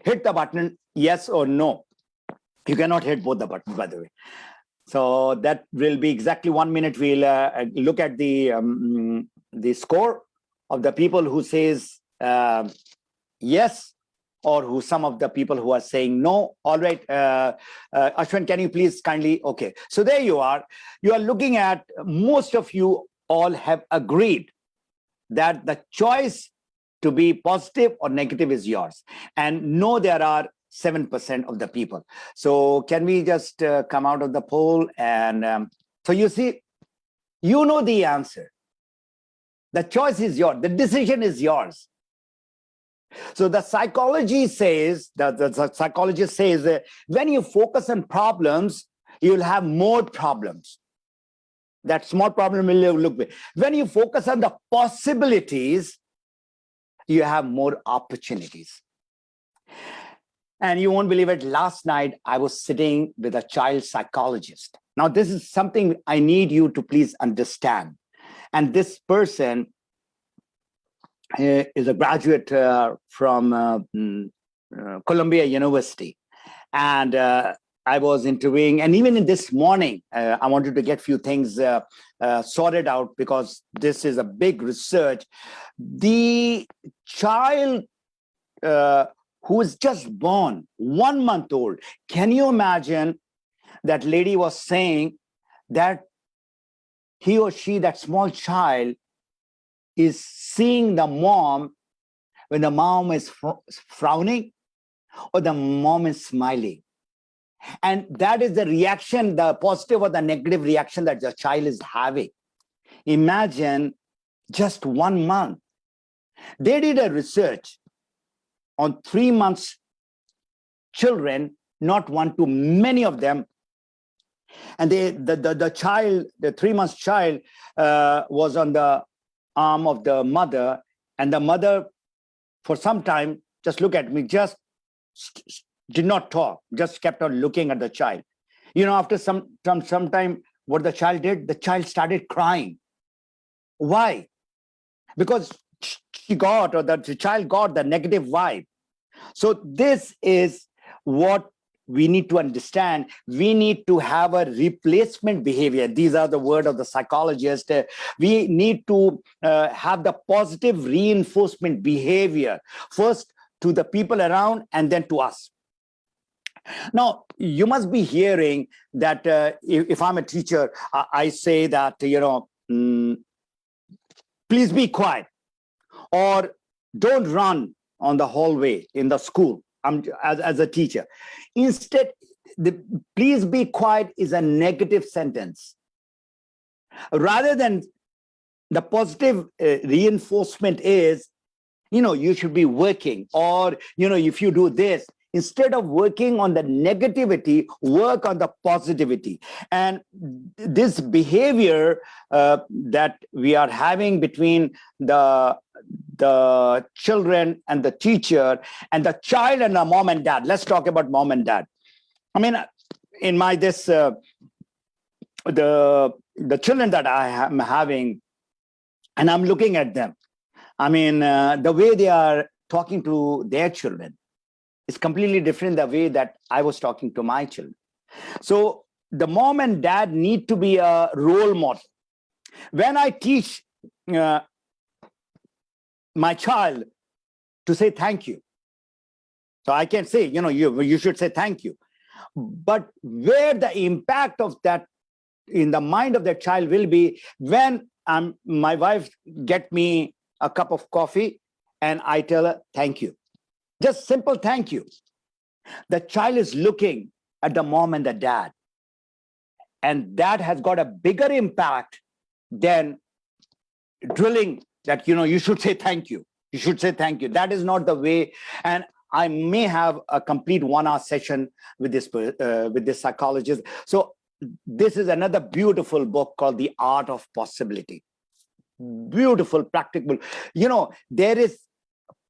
hit the button, yes or no. You cannot hit both the buttons, by the way. So that will be exactly 1 minute. We'll look at the score of the people who says yes, or who some of the people who are saying no. All right, Ashwin, can you please kindly, okay. So there you are. You are looking at, most of you all have agreed that the choice to be positive or negative is yours. And no, there are 7% of the people. So can we just come out of the poll? And so you see, you know the answer. The choice is yours. The decision is yours. So the psychology says, the psychologist says that when you focus on problems, you'll have more problems. That small problem will look big. When you focus on the possibilities, you have more opportunities. And you won't believe it, last night I was sitting with a child psychologist. Now, this is something I need you to please understand. And this person is a graduate from Columbia University. And I was interviewing, and even in this morning, I wanted to get a few things sorted out because this is a big research. The child who is just born, 1 month old, can you imagine that lady was saying that he or she, that small child, is seeing the mom when the mom is frowning, or the mom is smiling. And that is the reaction, the positive or the negative reaction that the child is having. Imagine just 1 month. They did a research on 3 months children, not one, to many of them. And the child, the 3 months child was on the arm of the mother, and the mother for some time just looked at me, just did not talk, just kept on looking at the child. You know, after some time, what the child did, the child started crying. Why? Because she got, or the child got, the negative vibe. So this is what we need to understand. We need to have a replacement behavior. These are the word of the psychologist. We need to have the positive reinforcement behavior, first to the people around and then to us. Now, you must be hearing that if I'm a teacher, I say that, please be quiet, or don't run on the hallway in the school. As a teacher. Instead, the please be quiet is a negative sentence. Rather than the positive reinforcement is, you should be working, or, if you do this, instead of working on the negativity, work on the positivity. And this behavior that we are having between the children and the teacher, and the child and the mom and dad. Let's talk about mom and dad. I mean, in my the children that I am having, and I'm looking at them. I mean, the way they are talking to their children is completely different the way that I was talking to my children. So the mom and dad need to be a role model. When I teach my child to say thank you, so I can say, you should say thank you. But where the impact of that in the mind of that child will be when my wife get me a cup of coffee and I tell her thank you. Just simple thank you. The child is looking at the mom and the dad. And that has got a bigger impact than drilling that, you should say thank you. You should say thank you. That is not the way. And I may have a complete 1-hour session with this psychologist. So this is another beautiful book called The Art of Possibility. Beautiful, practical. There is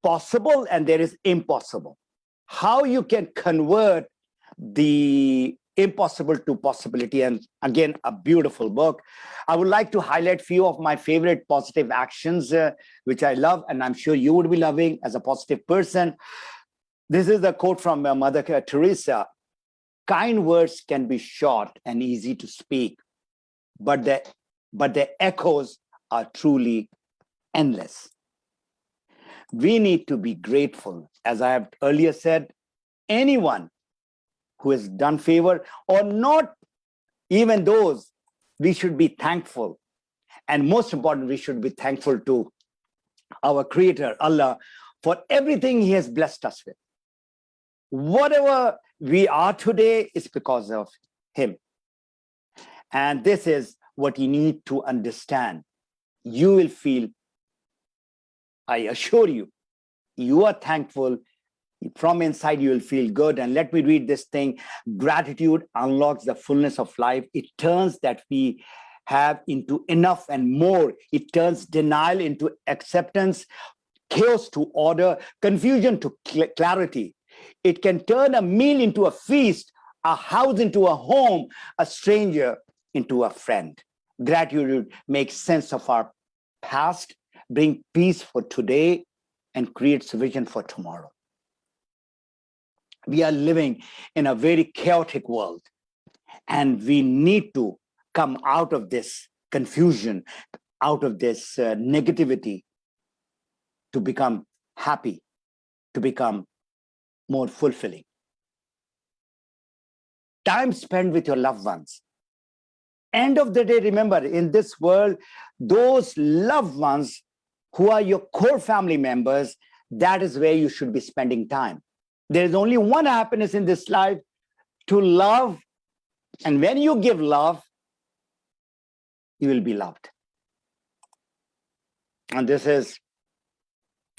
possible and there is impossible. How you can convert the impossible to possibility. And again, a beautiful book. I would like to highlight few of my favorite positive actions, which I love, and I'm sure you would be loving as a positive person. This is a quote from Mother Teresa. Kind words can be short and easy to speak, but the echoes are truly endless. We need to be grateful. As I have earlier said, anyone who has done favor, or not even those, we should be thankful. And most important, we should be thankful to our Creator, Allah, for everything He has blessed us with. Whatever we are today is because of Him. And this is what you need to understand. You will feel, I assure you, you are thankful. From inside, you will feel good. And let me read this thing. Gratitude unlocks the fullness of life. It turns that we have into enough and more. It turns denial into acceptance, chaos to order, confusion to clarity. It can turn a meal into a feast, a house into a home, a stranger into a friend. Gratitude makes sense of our past, bring peace for today, and creates vision for tomorrow. We are living in a very chaotic world, and we need to come out of this confusion, out of this negativity, to become happy, to become more fulfilling. Time spent with your loved ones. End of the day, remember, in this world, those loved ones who are your core family members, that is where you should be spending time. There is only one happiness in this life, to love. And when you give love, you will be loved. And this is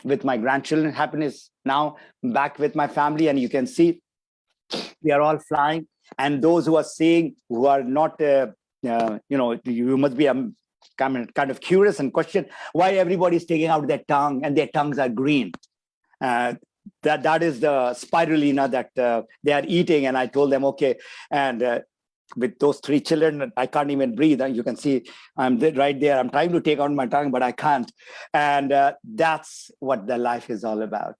with my grandchildren, happiness now back with my family. And you can see we are all flying. And those who are seeing, who are not, you must be kind of curious and question why everybody is taking out their tongue and their tongues are green. That is the spirulina that they are eating. And I told them, okay. And with those 3 children, I can't even breathe. And you can see I'm right there. I'm trying to take out my tongue, but I can't. And that's what the life is all about.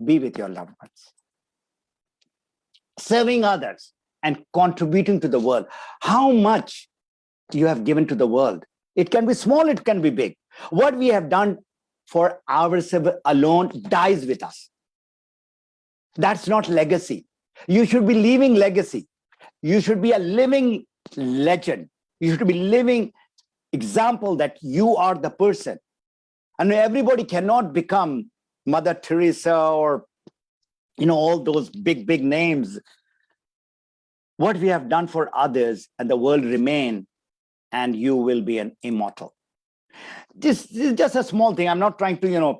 Be with your loved ones. Serving others and contributing to the world. How much you have given to the world. It can be small, it can be big. What we have done for ourselves alone dies with us. That's not legacy. You should be leaving legacy. You should be a living legend. You should be living example that you are the person. And everybody cannot become Mother Teresa or, all those big names. What we have done for others and the world remain, and you will be an immortal. This is just a small thing. I'm not trying to,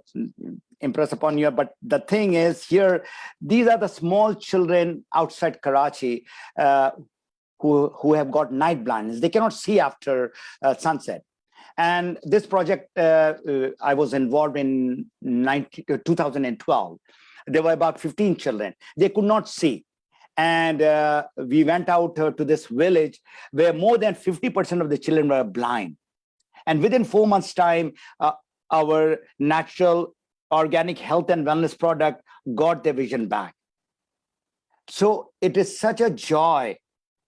impress upon you, but the thing is here, these are the small children outside Karachi who have got night blindness. They cannot see after sunset. And this project, I was involved in 2012. There were about 15 children. They could not see. And we went out to this village where more than 50% of the children were blind. And within 4 months' time, our natural organic health and wellness product got their vision back. So it is such a joy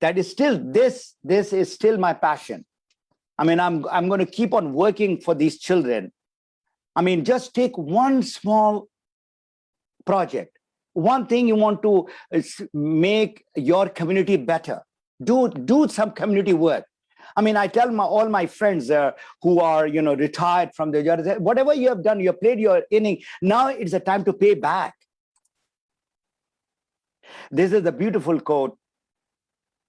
that is still, this is still my passion. I mean, I'm going to keep on working for these children. I mean, just take one small project, one thing you want to make your community better. Do some community work. I mean, I tell all my friends who are, retired from the job, whatever you have done, you have played your inning. Now it's the time to pay back. This is the beautiful quote.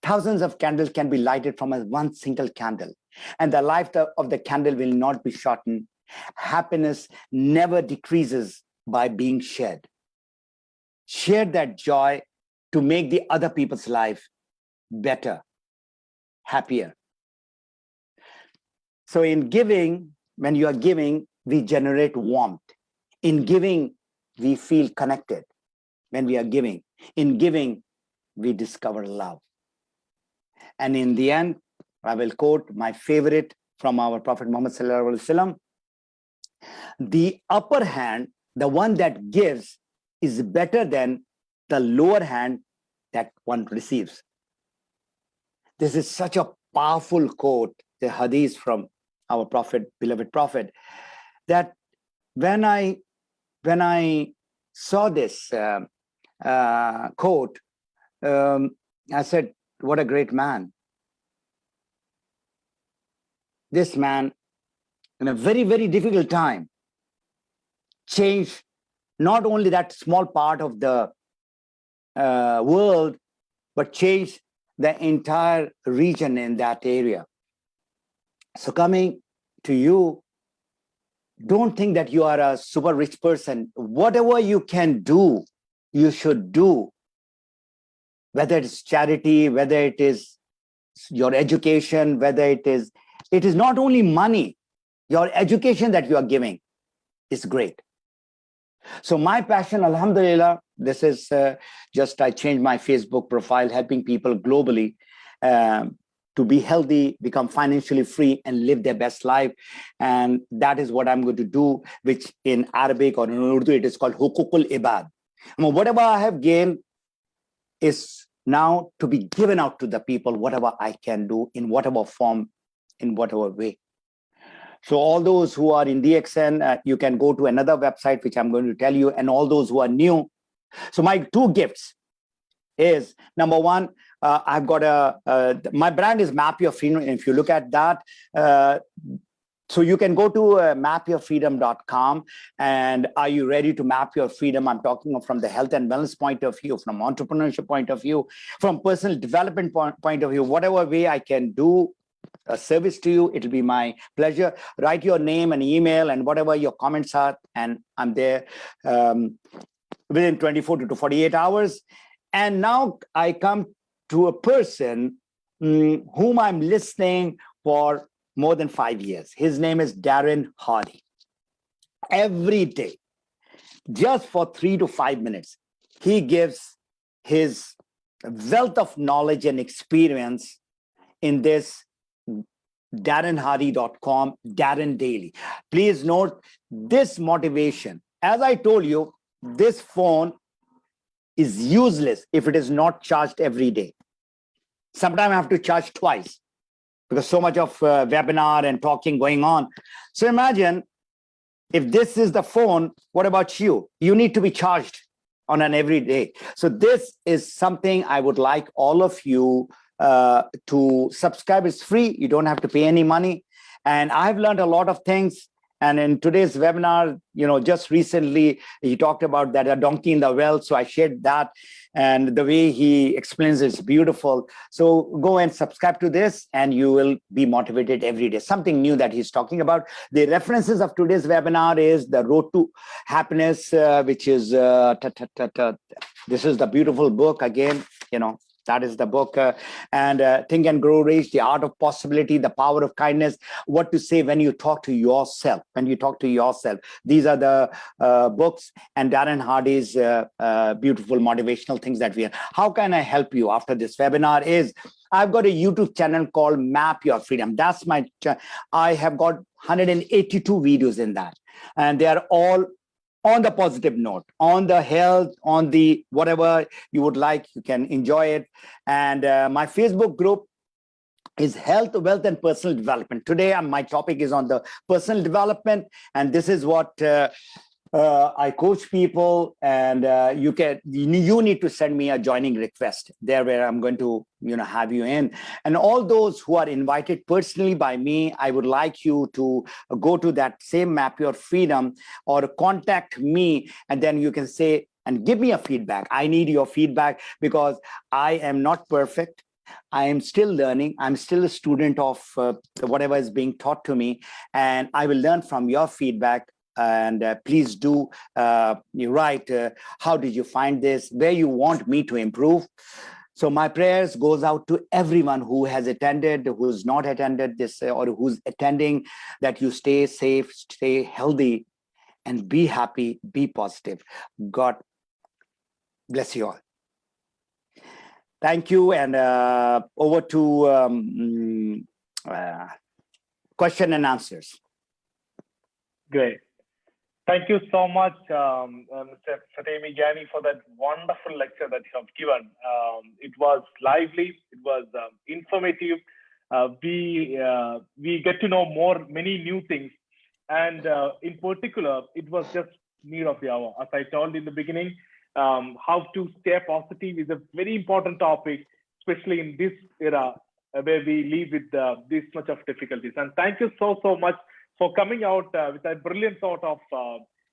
Thousands of candles can be lighted from one single candle, and the life of the candle will not be shortened. Happiness never decreases by being shared. Share that joy to make the other people's life better, happier. So in giving, when you are giving, we generate warmth. In giving, we feel connected. When we are giving, in giving, we discover love. And in the end, I will quote my favorite from our Prophet Muhammad sallallahu alaihi wasallam. The upper hand, the one that gives, is better than the lower hand that one receives. This is such a powerful quote, the hadith from our prophet, beloved prophet, that when I saw this quote, I said, what a great man. This man, in a very, very difficult time, changed not only that small part of the world, but changed the entire region in that area. So coming to you, don't think that you are a super rich person. Whatever you can do, you should do. Whether it's charity, whether it is your education, whether it is not only money, your education that you are giving is great. So my passion, alhamdulillah, this is just, I changed my Facebook profile, helping people globally to be healthy, become financially free, and live their best life. And that is what I'm going to do, which in Arabic or in Urdu, it is called Hukukul Ibad. Whatever I have gained is now to be given out to the people, whatever I can do, in whatever form, in whatever way. So all those who are in DXN, you can go to another website, which I'm going to tell you, and all those who are new. So my 2 gifts is, number one, I've got my brand is Map Your Freedom. If you look at that, So you can go to mapyourfreedom.com. And are you ready to map your freedom? I'm talking from the health and wellness point of view, from entrepreneurship point of view, from personal development point of view. Whatever way I can do a service to you, it'll be my pleasure. Write your name and email and whatever your comments are, and I'm there within 24 to 48 hours. And now I come to a person whom I'm listening for more than 5 years. His name is Darren Hardy. Every day, just for 3 to 5 minutes, he gives his wealth of knowledge and experience in this darrenhardy.com, Darren Daily. Please note this motivation. As I told you, this phone is useless if it is not charged every day. Sometimes I have to charge twice because so much of webinar and talking going on. So imagine if this is the phone, what about you? You need to be charged on an every day. So this is something I would like all of you to subscribe. It's free. You don't have to pay any money. And I've learned a lot of things. And in today's webinar, just recently, he talked about that a donkey in the well. So I shared that. And the way he explains it's beautiful. So go and subscribe to this and you will be motivated every day. Something new that he's talking about. The references of today's webinar is The Road to Happiness, which is, this is the beautiful book again, that is the book. And Think and Grow Rich, The Art of Possibility, The Power of Kindness, What to Say When You Talk to Yourself. When you talk to yourself. These are the books and Darren Hardy's beautiful motivational things that we have. How can I help you after this webinar is, I've got a YouTube channel called Map Your Freedom. That's my channel. I have got 182 videos in that. And they are all on the positive note, on the health, on the whatever you would like, you can enjoy it. And my Facebook group is Health, Wealth, and Personal Development. Today, my topic is on the personal development. And this is what I coach people. And you need to send me a joining request there where I'm going to have you in. And all those who are invited personally by me, I would like you to go to that same Map Your Freedom or contact me, and then you can say and give me a feedback. I need your feedback because I am not perfect. I am still learning. I'm still a student of whatever is being taught to me, and I will learn from your feedback. And please do write, how did you find this, where you want me to improve. So my prayers goes out to everyone who has attended, who's not attended this, or who's attending, that you stay safe, stay healthy, and be happy, be positive. God bless you all. Thank you. And over to question and answers. Great. Thank you so much, Mr. Fatemi Ghani, for that wonderful lecture that you have given. It was lively, it was informative. We get to know many new things. And in particular, it was just need of the hour. As I told in the beginning, how to stay positive is a very important topic, especially in this era where we live with this much of difficulties. And thank you so much for coming out with a brilliant thought of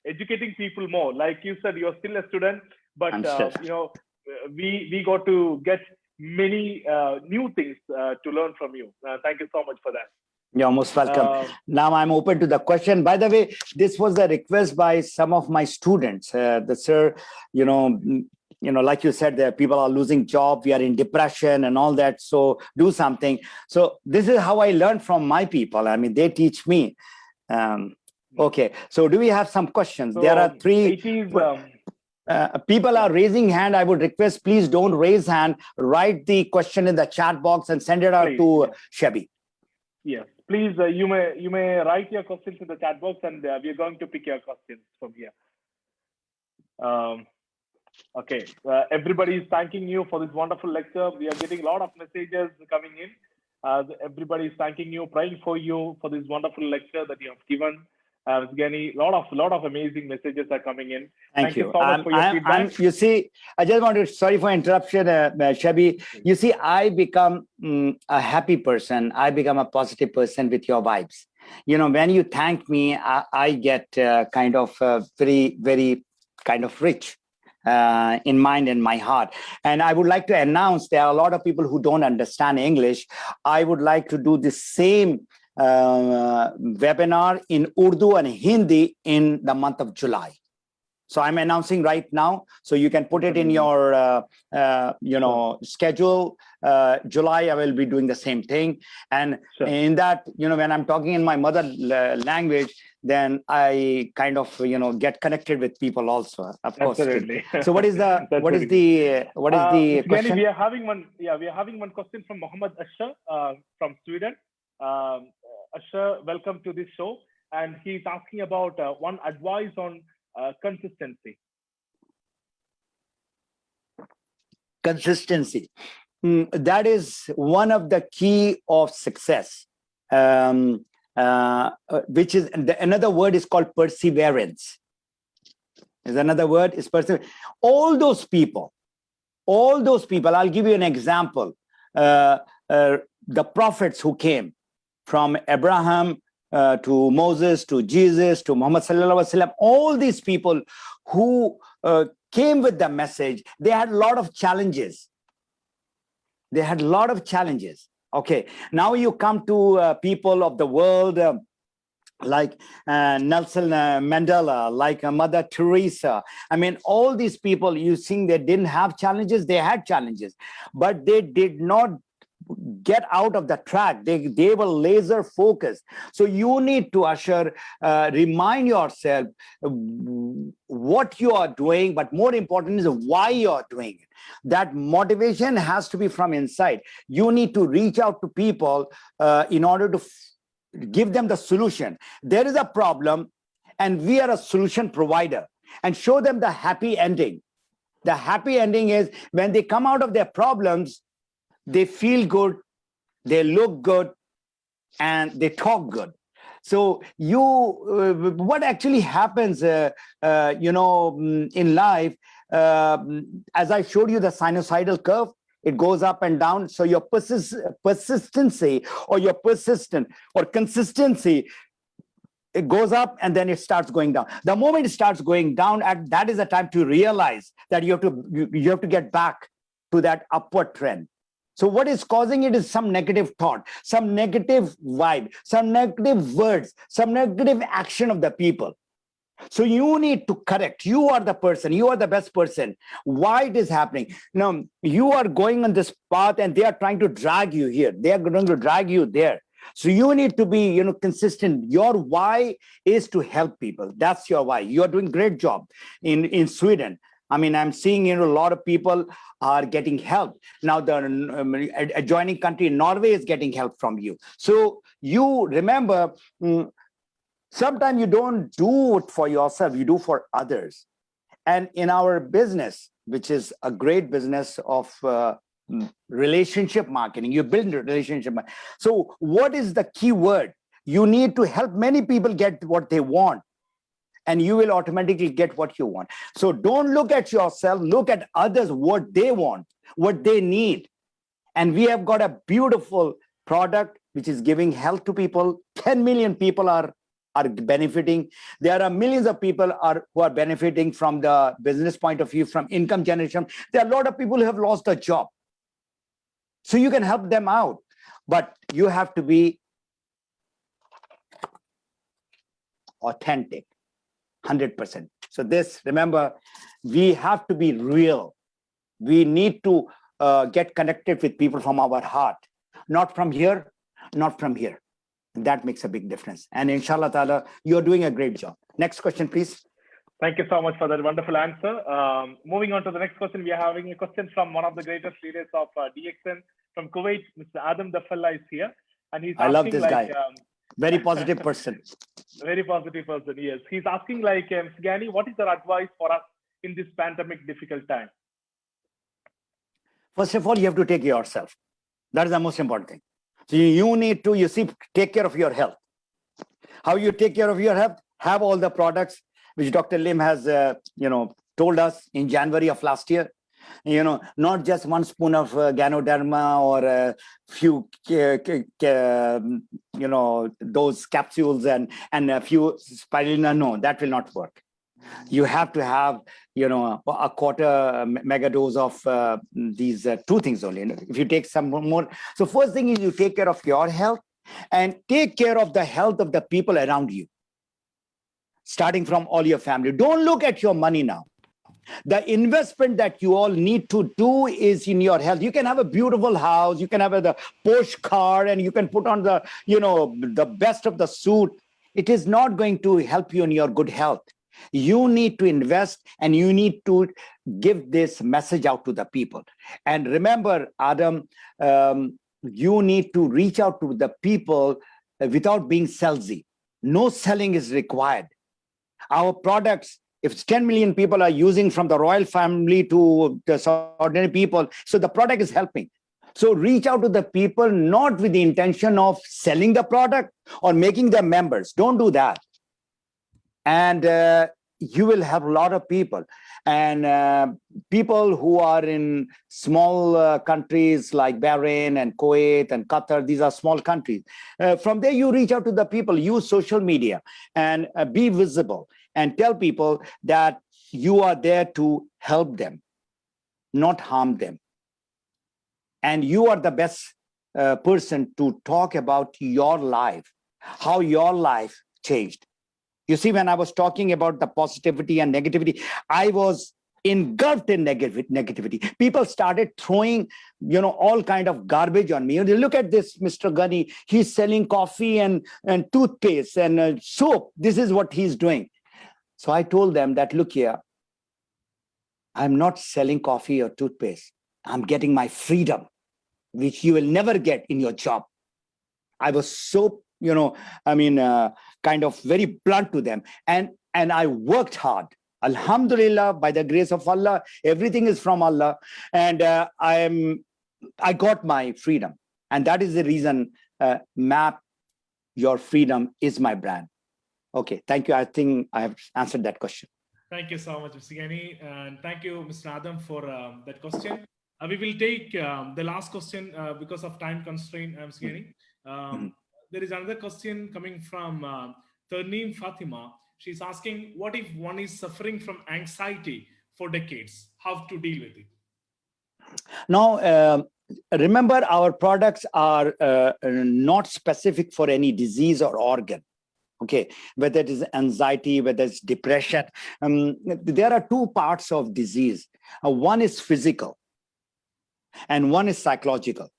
educating people more. Like you said, you're still a student, but we got to get many new things to learn from you. Thank you so much for that. You're most welcome. Now I'm open to the question. By the way, this was a request by some of my students. Sir, like you said, there people are losing job, we are in depression and all that. So do something. So this is how I learned from my people. I mean, they teach me. Okay. So do we have some questions? So there are three. People are raising hand. I would request, please don't raise hand. Write the question in the chat box and send it out to Shabby. Yes, please. You may write your questions in the chat box, and we are going to pick your questions from here. Okay, everybody is thanking you for this wonderful lecture. We are getting a lot of messages coming in. Everybody is thanking you, praying for you for this wonderful lecture that you have given. Ghani, lot of amazing messages are coming in. Thank you so much for your feedback. You see, I just wanted, sorry for interruption, Shabby. You see, I become a happy person. I become a positive person with your vibes. When you thank me, I get kind of very, very kind of rich in mind and my heart. And I would like to announce, there are a lot of people who don't understand English. I would like to do the same webinar in Urdu and Hindi in the month of July. So I'm announcing right now, so you can put it in your schedule. July, I will be doing the same thing. And in that, when I'm talking in my mother language, then I kind of, get connected with people also, of course. Absolutely. So what is the question? We are having one question from Mohammed Asha from Sweden. Asha, welcome to this show. And he's asking about one advice on consistency. Consistency. That is one of the key of success, which is another word is called perseverance. Is another word is perseverance. All those people, I'll give you an example. The prophets who came from Abraham to Moses, to Jesus, to Muhammad sallallahu alaihi wasallam, all these people who came with the message, they had a lot of challenges. Okay, now you come to people of the world like Nelson Mandela, like Mother Teresa. I mean, all these people, you think they didn't have challenges? They had challenges, but they did not get out of the track. They were laser focused. So you need to, Asher, remind yourself what you are doing, but more important is why you are doing it. That motivation has to be from inside. You need to reach out to people in order to give them the solution. There is a problem and we are a solution provider, and show them the happy ending. The happy ending is when they come out of their problems, they feel good, they look good, and they talk good. So what actually happens, in life, as I showed you the sinusoidal curve, it goes up and down. So your persistency or your consistency, it goes up and then it starts going down. The moment it starts going down, that is the time to realize that you have to get back to that upward trend. So what is causing it is some negative thought, some negative vibe, some negative words, some negative action of the people. So you need to correct. You are the person, you are the best person. Why it is happening? Now, you are going on this path and they are trying to drag you here. They are going to drag you there. So you need to be, consistent. Your why is to help people. That's your why. You are doing a great job in Sweden. I mean, I'm seeing, a lot of people are getting help. Now the adjoining country, Norway, is getting help from you. So you remember, sometimes you don't do it for yourself, you do for others. And in our business, which is a great business of relationship marketing, you build a relationship. So what is the key word? You need to help many people get what they want, and you will automatically get what you want. So don't look at yourself, look at others, what they want, what they need. And we have got a beautiful product which is giving health to people. 10 million people are benefiting. There are millions of people who are benefiting from the business point of view, from income generation. There are a lot of people who have lost a job. So you can help them out, but you have to be authentic. 100%. So remember, we have to be real. We need to get connected with people from our heart, not from here, not from here. That makes a big difference. And inshallah ta'ala, you're doing a great job. Next question, please. Thank you so much for that wonderful answer. Moving on to the next question, we are having a question from one of the greatest leaders of DXN from Kuwait, Mr. Adam Dafalla is here. And he's asking, I love this guy. Very positive person. Very positive person, yes. He's asking Mr. Ghani, what is your advice for us in this pandemic difficult time? First of all, you have to take care of yourself. That is the most important thing. So you need to, take care of your health. How you take care of your health? Have all the products which Dr. Lim has, told us in January of last year. Not just one spoon of Ganoderma or a few, those capsules and a few spirulina. No, that will not work. You have to have, a quarter mega dose of these two things only. If you take some more. So first thing is you take care of your health and take care of the health of the people around you, starting from all your family. Don't look at your money now. The investment that you all need to do is in your health. You can have a beautiful house, you can have the Porsche car, and you can put on the, the best of the suit. It is not going to help you in your good health. You need to invest and you need to give this message out to the people. And remember, Adam, you need to reach out to the people without being salesy. No selling is required. Our products, if 10 million people are using from the royal family to the ordinary people, so the product is helping. So reach out to the people, not with the intention of selling the product or making them members. Don't do that. And you will have a lot of people. And people who are in small countries like Bahrain and Kuwait and Qatar, these are small countries. From there, you reach out to the people, use social media and be visible and tell people that you are there to help them, not harm them. And you are the best person to talk about your life, how your life changed. You see, when I was talking about the positivity and negativity, I was engulfed in negativity. People started throwing, all kind of garbage on me. Look at this, Mr. Ghani, he's selling coffee and toothpaste and soap. This is what he's doing. So I told them that, look here, I'm not selling coffee or toothpaste. I'm getting my freedom, which you will never get in your job. I was so, kind of very blunt to them. And I worked hard. Alhamdulillah, by the grace of Allah, everything is from Allah. And I got my freedom. And that is the reason MAP, Your Freedom, is my brand. Okay, thank you. I think I have answered that question. Thank you so much, Mr. Ghani. And thank you, Mr. Adam, for that question. We will take the last question because of time constraint, Mr. Ghani. There is another question coming from Tarneem Fatima. She's asking, what if one is suffering from anxiety for decades? How to deal with it? Now, remember, our products are not specific for any disease or organ. Okay, whether it is anxiety, whether it's depression. There are two parts of disease. One is physical and one is psychological.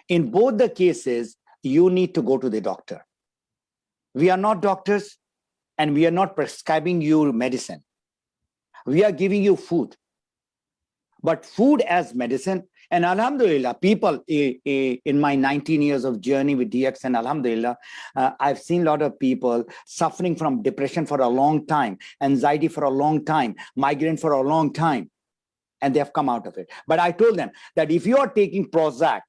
In both the cases, you need to go to the doctor. We are not doctors and we are not prescribing you medicine. We are giving you food. But food as medicine, and alhamdulillah, people in my 19 years of journey with DX, and alhamdulillah, I've seen a lot of people suffering from depression for a long time, anxiety for a long time, migraine for a long time, and they have come out of it. But I told them that if you are taking Prozac,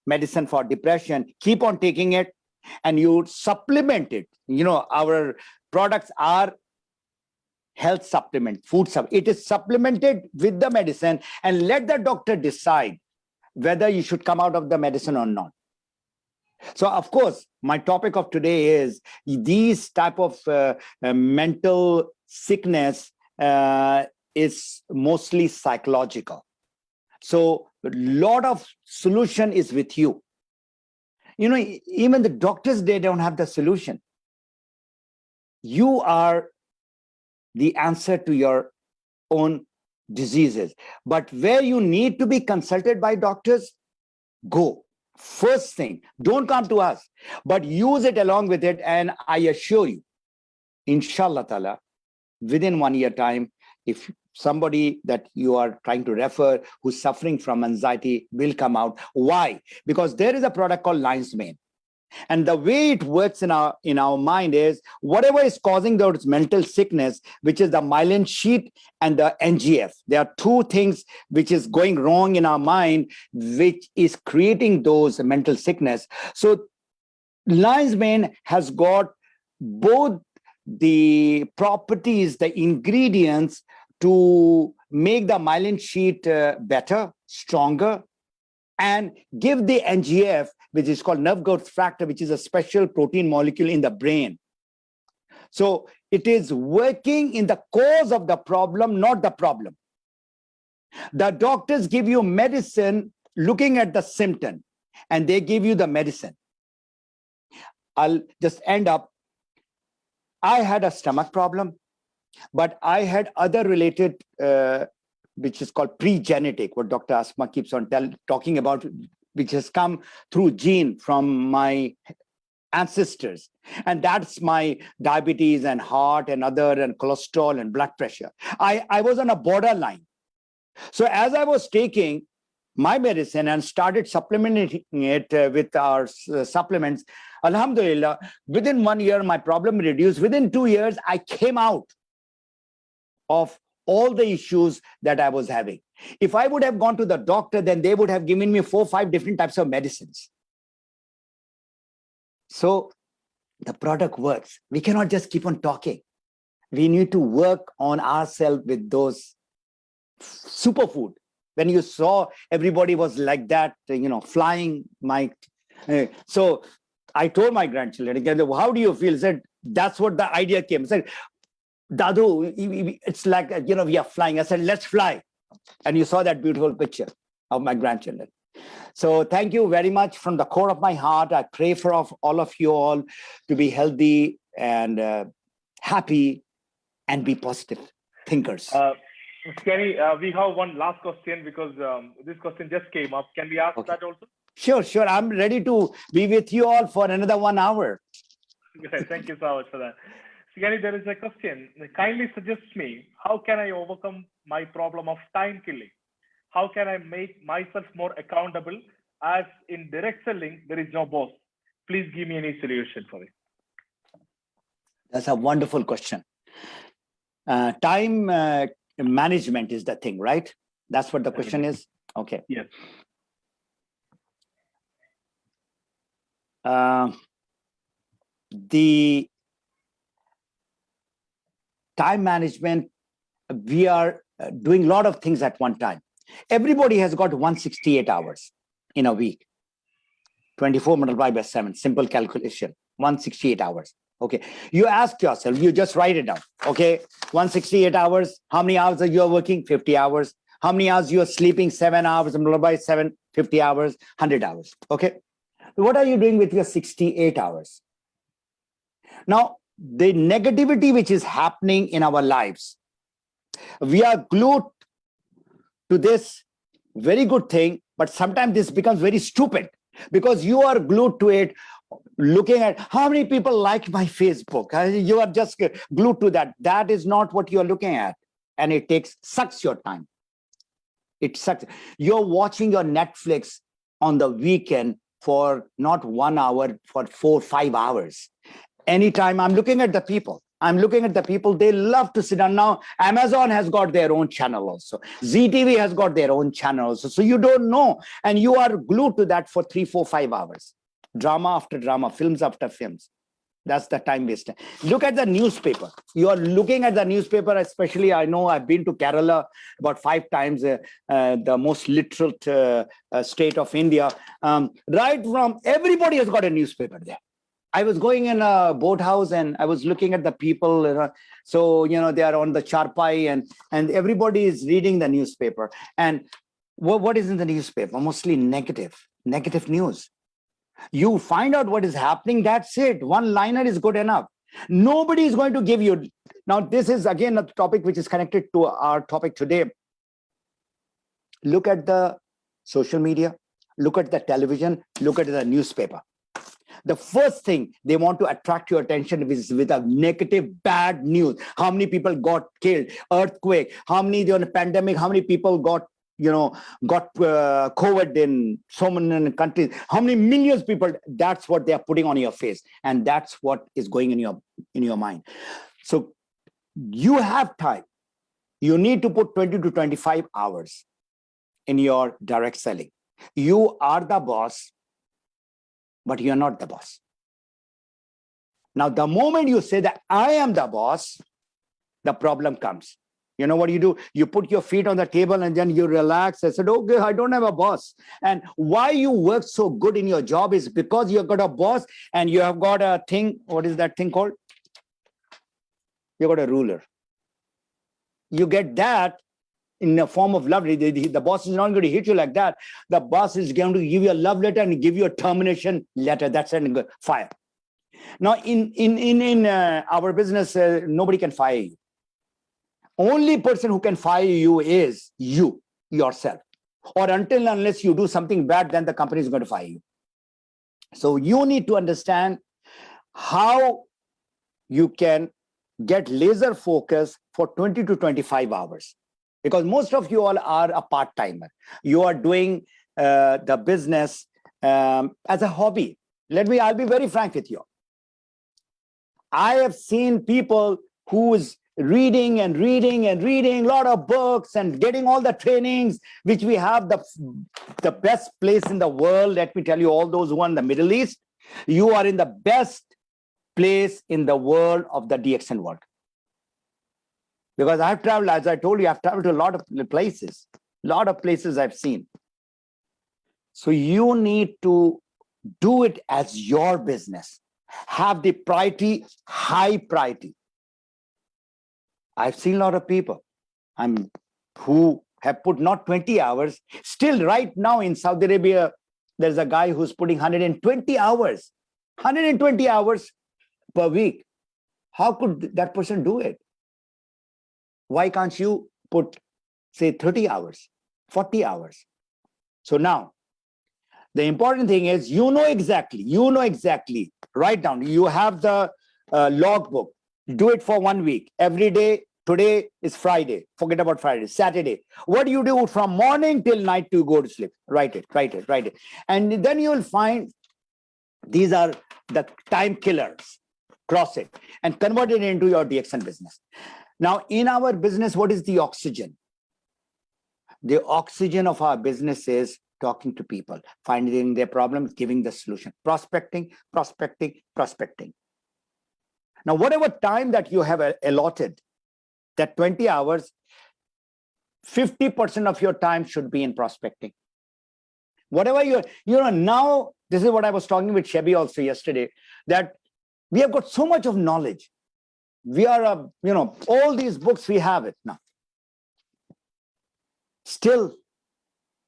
medicine for depression, keep on taking it, and you supplement it. Our products are health supplement, food supplement. It is supplemented with the medicine, and let the doctor decide whether you should come out of the medicine or not. So, of course, my topic of today is these type of mental sickness is mostly psychological. So, a lot of solution is with you. Even the doctors, they don't have the solution. You are the answer to your own diseases. But where you need to be consulted by doctors, go. First thing, don't come to us, but use it along with it. And I assure you, inshallah ta'ala, within 1 year time, if somebody that you are trying to refer who's suffering from anxiety will come out. Why? Because there is a product called Lion's Mane. And the way it works in our mind is whatever is causing those mental sickness, which is the myelin sheath and the NGF. There are two things which is going wrong in our mind, which is creating those mental sickness. So Lion's Mane has got both the properties, the ingredients to make the myelin sheet better, stronger, and give the NGF, which is called nerve growth factor, which is a special protein molecule in the brain. So it is working in the cause of the problem, not the problem. The doctors give you medicine looking at the symptom, and they give you the medicine. I'll just end up. I had a stomach problem, but I had other related, which is called pre-genetic, what Dr. Asma keeps on talking about, which has come through gene from my ancestors. And that's my diabetes and heart and other and cholesterol and blood pressure. I was on a borderline. So as I was taking my medicine and started supplementing it with our supplements, alhamdulillah, within 1 year, my problem reduced. Within 2 years, I came out of all the issues that I was having. If I would have gone to the doctor, then they would have given me 4 or 5 different types of medicines. So the product works. We cannot just keep on talking. We need to work on ourselves with those superfood. When you saw everybody was like that, flying so I told my grandchildren, how do you feel? He said, that's what the idea came. I said, Dadu, it's like, we are flying. I said, let's fly. And you saw that beautiful picture of my grandchildren. So thank you very much from the core of my heart. I pray for all of you all to be healthy and happy and be positive thinkers. Kenny, we have one last question because this question just came up. Can we ask that also? Sure. I'm ready to be with you all for another 1 hour. Okay, thank you so much for that. So, Kenny, there is a question. Kindly suggest me, how can I overcome my problem of time killing? How can I make myself more accountable, as in direct selling, there is no boss? Please give me any solution for it. That's a wonderful question. Time management is the thing, right? That's what the question is? Okay. Yes. The time management, we are doing a lot of things at one time. Everybody has got 168 hours in a week. 24 multiplied by 7, simple calculation, 168 hours. Okay, you ask yourself, you just write it down. Okay, 168 hours, how many hours are you working? 50 hours. How many hours you are sleeping? 7 hours, multiplied by 7, 50 hours, 100 hours. Okay, what are you doing with your 68 hours? Now, the negativity which is happening in our lives, we are glued to this very good thing, but sometimes this becomes very stupid because you are glued to it, looking at how many people like my Facebook. You are just glued to that. That is not what you are looking at. And it sucks your time. It sucks. You're watching your Netflix on the weekend for not 1 hour, for 4 or 5 hours. Anytime I'm looking at the people. They love to sit down. Now, Amazon has got their own channel also. ZTV has got their own channel also. So you don't know. And you are glued to that for 3, 4, 5 hours. Drama after drama, films after films. That's the time waster. Look at the newspaper. You are looking at the newspaper, especially I know I've been to Kerala about 5 times, the most literate state of India. Right from, everybody has got a newspaper there. I was going in a boathouse and I was looking at the people. So, they are on the charpai and everybody is reading the newspaper. And what is in the newspaper? Mostly negative news. You find out what is happening, that's it. One liner is good enough. Nobody is going to give you. Now, this is again a topic which is connected to our topic today. Look at the social media, look at the television, look at the newspaper. The first thing they want to attract your attention is with a negative, bad news. How many people got killed? Earthquake. How many during the pandemic? How many people got COVID in so many countries? How many millions of people? That's what they are putting on your face, and that's what is going in your mind. So you have time. You need to put 20 to 25 hours in your direct selling. You are the boss, but you're not the boss. Now, the moment you say that I am the boss, the problem comes. You know what you do? You put your feet on the table and then you relax. I said, okay, I don't have a boss. And why you work so good in your job is because you've got a boss and you have got a thing. What is that thing called? You got a ruler. You get that in the form of love. The boss is not going to hit you like that. The boss is going to give you a love letter and give you a termination letter. That's a fire. Now, in our business, nobody can fire you. Only person who can fire you is you, yourself. Or until unless you do something bad, then the company is going to fire you. So you need to understand how you can get laser focus for 20 to 25 hours. Because most of you all are a part-timer. You are doing the business as a hobby. I'll be very frank with you. I have seen people who's reading a lot of books and getting all the trainings, which we have the best place in the world. Let me tell you, all those who are in the Middle East, you are in the best place in the world of the DXN world. Because I've traveled, as I told you, I've traveled to a lot of places I've seen. So you need to do it as your business. Have the priority, high priority. I've seen a lot of people who have put not 20 hours. Still right now in Saudi Arabia, there's a guy who's putting 120 hours per week. How could that person do it? Why can't you put, say, 30 hours, 40 hours? So now, the important thing is, you know exactly, write down. You have the logbook. Do it for 1 week. Every day, today is Friday. Forget about Friday, Saturday. What do you do from morning till night to go to sleep? Write it. And then you will find these are the time killers. Cross it and convert it into your DXN business. Now, in our business, what is the oxygen? The oxygen of our business is talking to people, finding their problems, giving the solution, prospecting. Now, whatever time that you have allotted, that 20 hours, 50% of your time should be in prospecting. Whatever now, this is what I was talking with Shebi also yesterday, that we have got so much of knowledge. We are, all these books, we have it now. Still,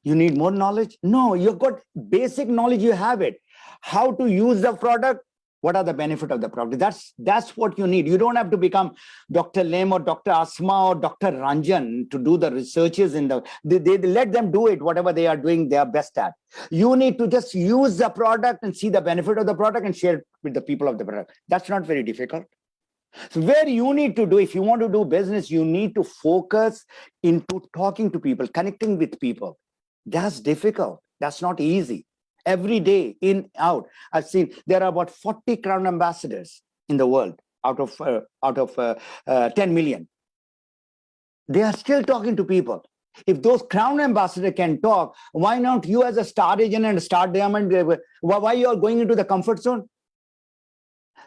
you need more knowledge? No, you've got basic knowledge, you have it. How to use the product, what are the benefits of the product? That's what you need. You don't have to become Dr. Lim or Dr. Asma or Dr. Ranjan to do the researches they let them do it, whatever they are doing, they are best at. You need to just use the product and see the benefit of the product and share it with the people of the product. That's not very difficult. So where you need to do, if you want to do business, you need to focus into talking to people, connecting with people. That's difficult. That's not easy. Every day, in, out. I've seen there are about 40 crown ambassadors in the world out of 10 million. They are still talking to people. If those crown ambassadors can talk, why not you as a star agent and a star diamond? Why you are going into the comfort zone?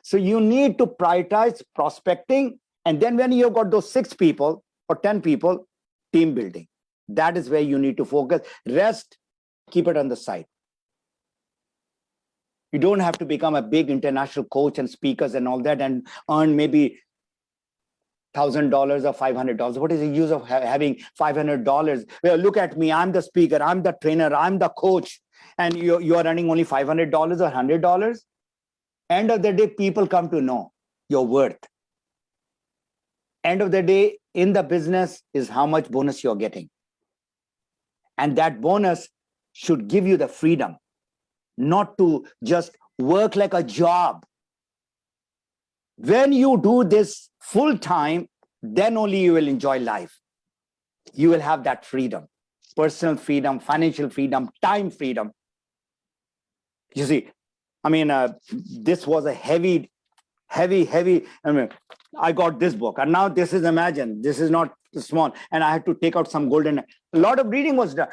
So you need to prioritize prospecting. And then when you've got those 6 people or 10 people, team building. That is where you need to focus. Rest, keep it on the side. You don't have to become a big international coach and speakers and all that and earn maybe $1,000 or $500. What is the use of having $500? Well, look at me. I'm the speaker. I'm the trainer. I'm the coach. And you are earning only $500 or $100. End of the day, people come to know your worth. End of the day, in the business is how much bonus you're getting. And that bonus should give you the freedom not to just work like a job. When you do this full time, then only you will enjoy life. You will have that freedom, personal freedom, financial freedom, time freedom. You see, this was a heavy, I got this book and now this is, imagine, this is not small. And I had to take out some golden, a lot of reading was done.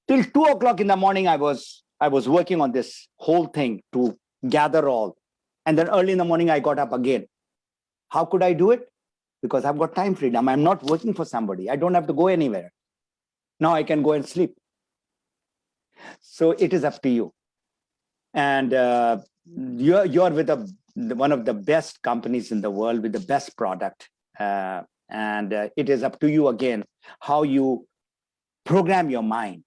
Till 2 o'clock in the morning, I was working on this whole thing to gather all. And then early in the morning, I got up again. How could I do it? because I've got time freedom. I'm not working for somebody. I don't have to go anywhere. Now I can go and sleep. So it is up to you. And you're with one of the best companies in the world with the best product. And it is up to you again, how you program your mind,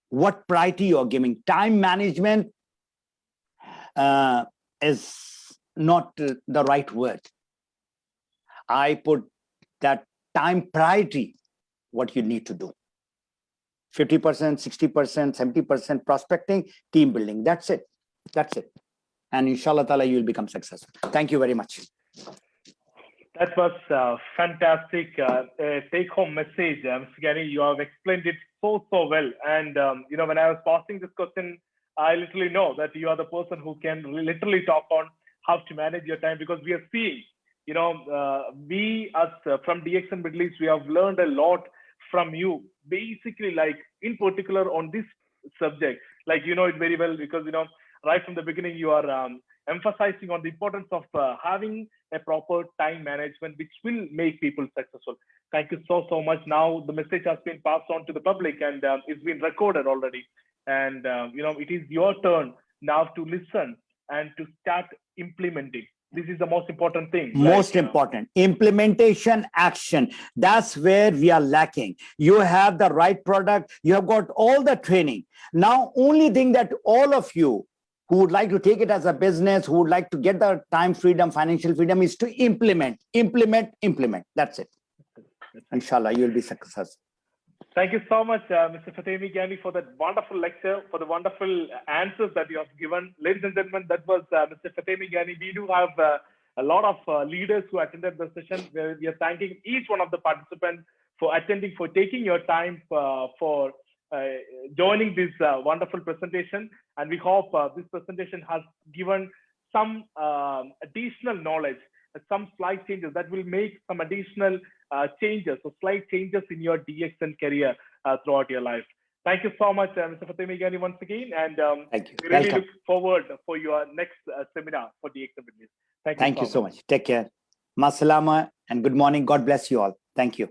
what priority you're giving. Time management is not the right word. I put that time priority, what you need to do. 50%, 60%, 70% prospecting, team building. That's it. That's it. And inshallah ta'ala, you will become successful. Thank you very much. That was fantastic take-home message, Mr. Ghani. You have explained it so well. And when I was posing this question, I literally know that you are the person who can literally talk on how to manage your time, because we are seeing, we as from DXN Middle East, we have learned a lot from you. Basically, like in particular on this subject, like you know it very well, because right from the beginning you are emphasizing on the importance of having a proper time management, which will make people successful. Thank you so much. Now the message has been passed on to the public, and it's been recorded already. And it is your turn now to listen and to start implementing. This is the most important thing. Most important. Implementation, action. That's where we are lacking. You have the right product. You have got all the training. Now, only thing that all of you who would like to take it as a business, who would like to get the time freedom, financial freedom, is to implement. That's it. Inshallah, you will be successful. Thank you so much, Mr. Fatemi Ghani, for that wonderful lecture, for the wonderful answers that you have given. Ladies and gentlemen, that was Mr. Fatemi Ghani. We do have a lot of leaders who attended the session. We are thanking each one of the participants for attending, for taking your time for joining this wonderful presentation. And we hope this presentation has given some additional knowledge, some slight changes that will make some additional changes, so slight changes in your DXN career throughout your life. Thank you so much, Mr. Fatemi Ghani, once again. And thank you. We really look forward for your next seminar for DXN Middle East. Thank you so much. Take care. Masalama and good morning. God bless you all. Thank you.